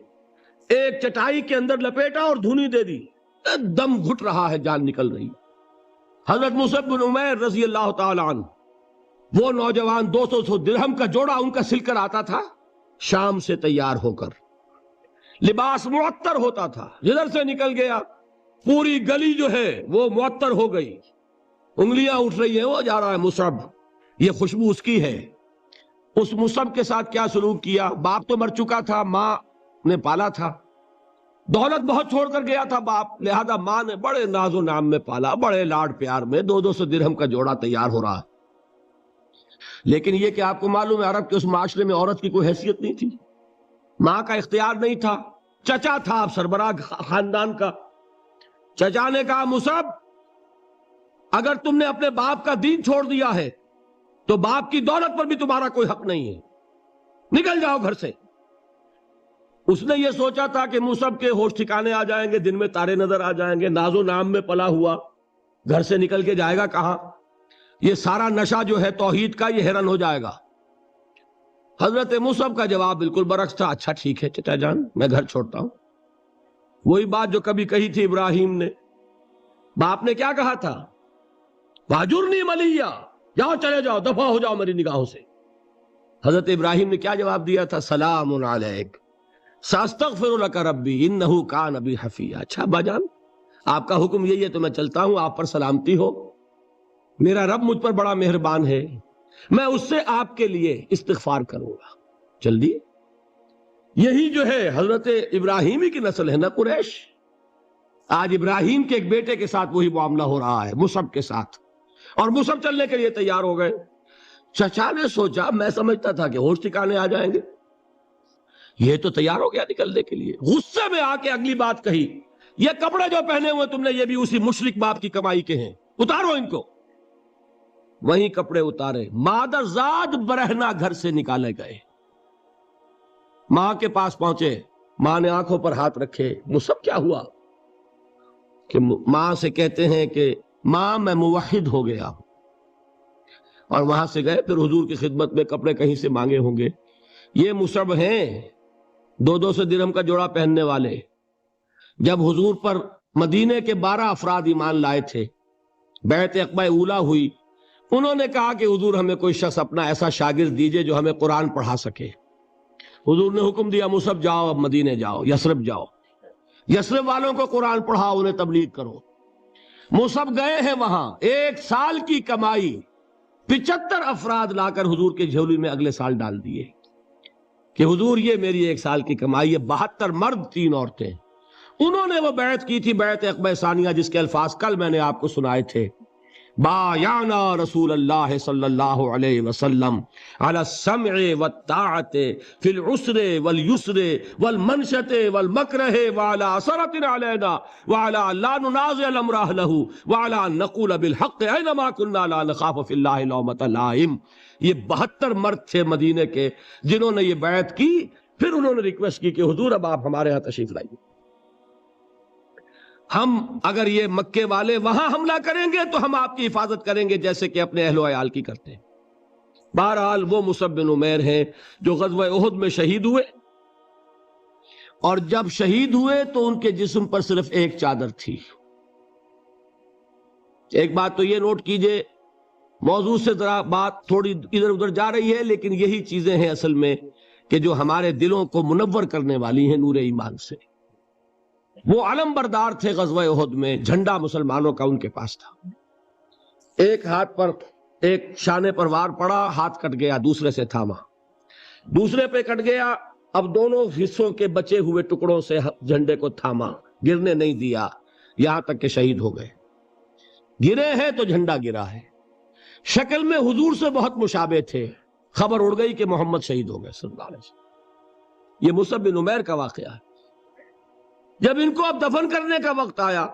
ایک چٹائی کے اندر لپیٹا اور دھونی دے دی، دم گھٹ رہا ہے، جان نکل رہی۔ حضرت مصعب بن عمیر رضی اللہ تعالی عنہ، وہ نوجوان 200 درہم کا جوڑا ان کا سل کر آتا تھا شام سے تیار ہو کر، لباس معطر ہوتا تھا، جدھر سے نکل گیا پوری گلی جو ہے وہ معطر ہو گئی، انگلیاں اٹھ رہی ہیں، وہ جا رہا ہے مصعب، یہ خوشبو اس کی ہے۔ اس مصعب کے ساتھ کیا سلوک کیا؟ باپ تو مر چکا تھا، ماں نے پالا تھا، دولت بہت چھوڑ کر گیا تھا باپ، لہذا ماں نے بڑے ناز و نام میں پالا، بڑے لاڈ پیار میں، 200 درہم کا جوڑا تیار ہو رہا ہے۔ لیکن یہ کہ آپ کو معلوم ہے عرب کے اس معاشرے میں عورت کی کوئی حیثیت نہیں تھی، ماں کا اختیار نہیں تھا، چچا تھا آپ سربراہ خاندان کا۔ چچا نے کہا مصعب اگر تم نے اپنے باپ کا دین چھوڑ دیا ہے تو باپ کی دولت پر بھی تمہارا کوئی حق نہیں ہے، نکل جاؤ گھر سے۔ اس نے یہ سوچا تھا کہ مصعب کے ہوش ٹھکانے آ جائیں گے، دن میں تارے نظر آ جائیں گے، ناز و نام میں پلا ہوا گھر سے نکل کے جائے گا کہاں، یہ سارا نشہ جو ہے توحید کا یہ حیران ہو جائے گا۔ حضرت مصعب کا جواب بالکل برعکس تھا، اچھا ٹھیک ہے چچا جان میں گھر چھوڑتا ہوں۔ وہی بات جو کبھی کہی تھی ابراہیم نے، باپ نے کیا کہا تھا، واجرنی ملیہ، جاؤ چلے جاؤ دفع ہو جاؤ میری نگاہوں سے۔ حضرت ابراہیم نے کیا جواب دیا تھا، سلام علیک ساستغفر لک ربی انہ کان بی حفیہ۔ اچھا ابا جان آپ کا حکم یہی ہے تو میں چلتا ہوں، آپ پر سلامتی ہو، میرا رب مجھ پر بڑا مہربان ہے، میں اس سے آپ کے لیے استغفار کروں گا۔ چل دیے۔ یہی جو ہے حضرت ابراہیمی کی نسل ہے نا قریش۔ آج ابراہیم کے ایک بیٹے کے ساتھ وہی معاملہ ہو رہا ہے، مصعب کے ساتھ، اور مصعب چلنے کے لیے تیار ہو گئے۔ چچا نے سوچا میں سمجھتا تھا کہ ہوش ٹھکانے آ جائیں گے، یہ تو تیار ہو گیا نکلنے کے لیے۔ غصے میں آ کے اگلی بات کہی، یہ کپڑے جو پہنے ہوئے تم نے یہ بھی اسی مشرک باپ کی کمائی کے ہیں، اتارو ان کو۔ وہیں کپڑے اتارے، مادر زاد برہنہ گھر سے نکالے گئے۔ ماں کے پاس پہنچے، ماں نے آنکھوں پر ہاتھ رکھے، مصعب کیا ہوا؟ کہ ماں سے کہتے ہیں کہ ماں میں موحد ہو گیا ہوں، اور وہاں سے گئے پھر حضور کی خدمت میں کپڑے کہیں سے مانگے ہوں گے۔ یہ مصعب ہیں 200 درہم کا جوڑا پہننے والے۔ جب حضور پر مدینے کے 12 افراد ایمان لائے تھے، بیعت عقبہ اولیٰ ہوئی، انہوں نے کہا کہ حضور ہمیں کوئی شخص اپنا ایسا شاگرد دیجئے جو ہمیں قرآن پڑھا سکے۔ حضور نے حکم دیا مصعب جاؤ، اب مدینے جاؤ، یثرب جاؤ، یثرب والوں کو قرآن پڑھاؤ، انہیں تبلیغ کرو۔ مصعب گئے ہیں وہاں، 1 سال کی کمائی 75 افراد لا کر حضور کے جھولی میں اگلے سال ڈال دیے کہ حضور یہ میری 1 سال کی کمائی ہے۔ 72 مرد 3 عورتیں، انہوں نے وہ بیعت کی تھی، بیعت عقبہ ثانیہ، جس کے الفاظ کل میں نے آپ کو سنائے تھے، بایعنا رسول اللہ صلی اللہ علیہ وسلم علی السمع والطاعت فی العسر والیسر والمنشط والمکرہ وعلی اثرۃ علینا وعلی لا ننازع الامر اہلہ وعلی ان نقول بالحق اینما کنا لا نخاف فی اللہ لومۃ لائم۔ یہ 72 مرد تھے مدینے کے جنہوں نے یہ بیعت کی۔ پھر انہوں نے ریکویسٹ کی کہ حضور اب آپ ہمارے ہاں تشریف لائیے، ہم اگر یہ مکے والے وہاں حملہ کریں گے تو ہم آپ کی حفاظت کریں گے جیسے کہ اپنے اہل و عیال کی کرتے ہیں۔ بہرحال وہ مصعب بن عمیر ہیں جو غزوہ احد میں شہید ہوئے، اور جب شہید ہوئے تو ان کے جسم پر صرف ایک چادر تھی۔ ایک بات تو یہ نوٹ کیجئے، موضوع سے ذرا بات تھوڑی ادھر ادھر جا رہی ہے، لیکن یہی چیزیں ہیں اصل میں کہ جو ہمارے دلوں کو منور کرنے والی ہیں نور ایمان سے۔ وہ علم بردار تھے غزوہ احد میں، جھنڈا مسلمانوں کا ان کے پاس تھا۔ ایک ہاتھ پر ایک شانے پر وار پڑا، ہاتھ کٹ گیا، دوسرے سے تھاما، دوسرے پہ کٹ گیا، اب دونوں حصوں کے بچے ہوئے ٹکڑوں سے جھنڈے کو تھاما، گرنے نہیں دیا، یہاں تک کہ شہید ہو گئے۔ گرے ہیں تو جھنڈا گرا ہے۔ شکل میں حضور سے بہت مشابہ تھے، خبر اڑ گئی کہ محمد شہید ہو گئے صلی اللہ علیہ وسلم۔ یہ مصعب بن عمیر کا واقعہ ہے۔ جب ان کو اب دفن کرنے کا وقت آیا،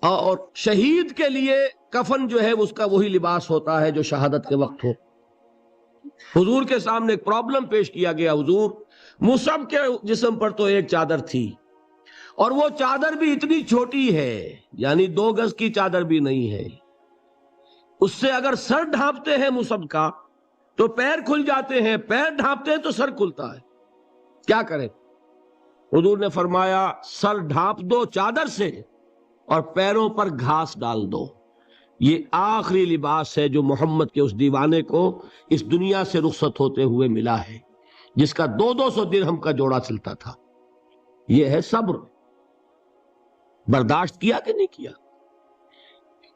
اور شہید کے لیے کفن جو ہے اس کا وہی لباس ہوتا ہے جو شہادت کے وقت ہو، حضور کے سامنے ایک پرابلم پیش کیا گیا۔ حضور مصعب کے جسم پر تو ایک چادر تھی، اور وہ چادر بھی اتنی چھوٹی ہے، یعنی 2 گز کی چادر بھی نہیں ہے، اس سے اگر سر ڈھانپتے ہیں مصعب کا تو پیر کھل جاتے ہیں، پیر ڈھانپتے ہیں تو سر کھلتا ہے، کیا کریں؟ حضور نے فرمایا سر ڈھانپ دو چادر سے اور پیروں پر گھاس ڈال دو۔ یہ آخری لباس ہے جو محمد کے اس دیوانے کو اس دنیا سے رخصت ہوتے ہوئے ملا ہے، جس کا 200 درہم کا جوڑا چلتا تھا۔ یہ ہے صبر۔ برداشت کیا کہ نہیں کیا؟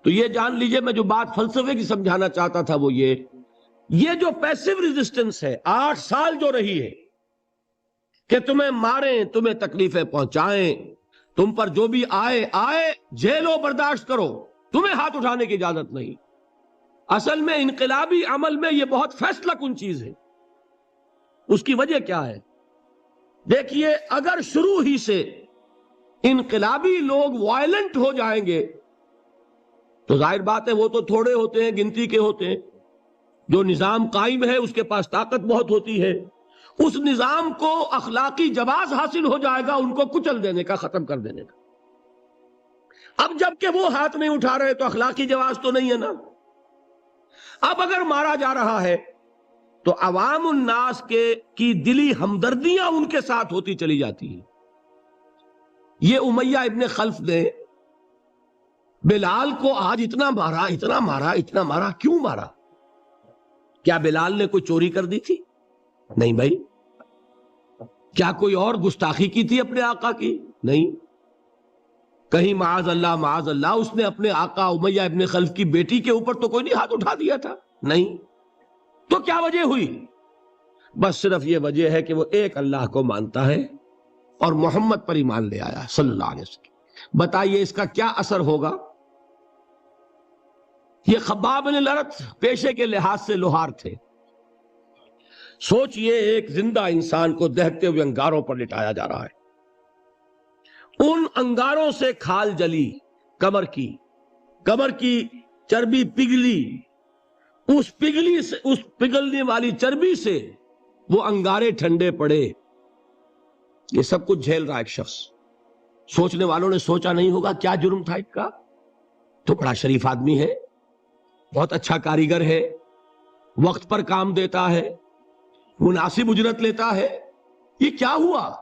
تو یہ جان لیجئے، میں جو بات فلسفے کی سمجھانا چاہتا تھا وہ یہ جو پیسو ریزسٹنس ہے 8 سال جو رہی ہے، کہ تمہیں ماریں، تمہیں تکلیفیں پہنچائیں، تم پر جو بھی آئے جھیلو، برداشت کرو، تمہیں ہاتھ اٹھانے کی اجازت نہیں۔ اصل میں انقلابی عمل میں یہ بہت فیصلہ کن چیز ہے۔ اس کی وجہ کیا ہے؟ دیکھیے، اگر شروع ہی سے انقلابی لوگ وائلنٹ ہو جائیں گے تو ظاہر بات ہے وہ تو تھوڑے ہوتے ہیں، گنتی کے ہوتے ہیں۔ جو نظام قائم ہے اس کے پاس طاقت بہت ہوتی ہے، اس نظام کو اخلاقی جواز حاصل ہو جائے گا ان کو کچل دینے کا، ختم کر دینے کا۔ اب جب کہ وہ ہاتھ نہیں اٹھا رہے تو اخلاقی جواز تو نہیں ہے نا۔ اب اگر مارا جا رہا ہے تو عوام الناس کی دلی ہمدردیاں ان کے ساتھ ہوتی چلی جاتی ہیں۔ یہ امیہ ابن خلف نے بلال کو آج اتنا مارا، کیوں مارا؟ کیا بلال نے کوئی چوری کر دی تھی؟ نہیں بھائی۔ کیا کوئی اور گستاخی کی تھی اپنے آقا کی؟ نہیں۔ کہیں معاذ اللہ اس نے اپنے آقا امیہ ابن خلف کی بیٹی کے اوپر تو کوئی نہیں ہاتھ اٹھا دیا تھا؟ نہیں۔ تو کیا وجہ ہوئی؟ بس صرف یہ وجہ ہے کہ وہ ایک اللہ کو مانتا ہے اور محمد پر ایمان لے آیا صلی اللہ علیہ وسلم۔ بتائیے اس کا کیا اثر ہوگا؟ یہ خباب بن الارت پیشے کے لحاظ سے لوہار تھے۔ سوچئے، ایک زندہ انسان کو دہتے ہوئے انگاروں پر لٹایا جا رہا ہے، ان انگاروں سے کھال جلی، کمر کی چربی پگھلی، اس پگھلنے والی چربی سے وہ انگارے ٹھنڈے پڑے۔ یہ سب کچھ جھیل رہا ایک شخص۔ سوچنے والوں نے سوچا نہیں ہوگا کیا جرم تھا اس کا؟ تو بڑا شریف آدمی ہے، بہت اچھا کاریگر ہے، وقت پر کام دیتا ہے، مناسب اجرت لیتا ہے، یہ کیا ہوا؟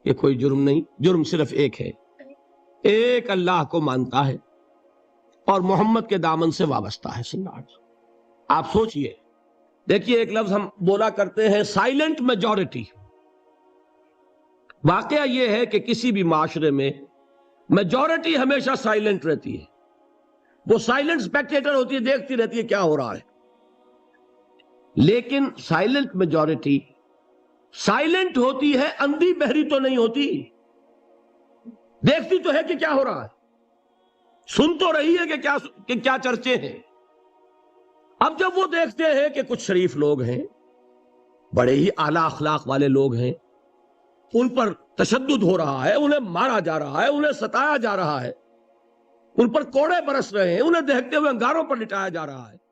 یہ کوئی جرم نہیں، جرم صرف ایک ہے، ایک اللہ کو مانتا ہے اور محمد کے دامن سے وابستہ ہے صلی اللہ علیہ وسلم۔ آپ سوچئے، دیکھیے ایک لفظ ہم بولا کرتے ہیں سائلنٹ میجورٹی۔ واقعہ یہ ہے کہ کسی بھی معاشرے میں میجورٹی ہمیشہ سائلنٹ رہتی ہے، وہ سائلنٹ اسپیکٹیٹر ہوتی ہے، دیکھتی رہتی ہے کیا ہو رہا ہے۔ لیکن سائلنٹ میجورٹی سائلنٹ ہوتی ہے، اندھی بہری تو نہیں ہوتی، دیکھتی تو ہے کہ کیا ہو رہا ہے، سن تو رہی ہے کہ کیا چرچے ہیں۔ اب جب وہ دیکھتے ہیں کہ کچھ شریف لوگ ہیں، بڑے ہی اعلیٰ اخلاق والے لوگ ہیں، ان پر تشدد ہو رہا ہے، انہیں مارا جا رہا ہے، انہیں ستایا جا رہا ہے، ان پر کوڑے برس رہے ہیں، انہیں دہتے ہوئے انگاروں پر لٹایا جا رہا ہے،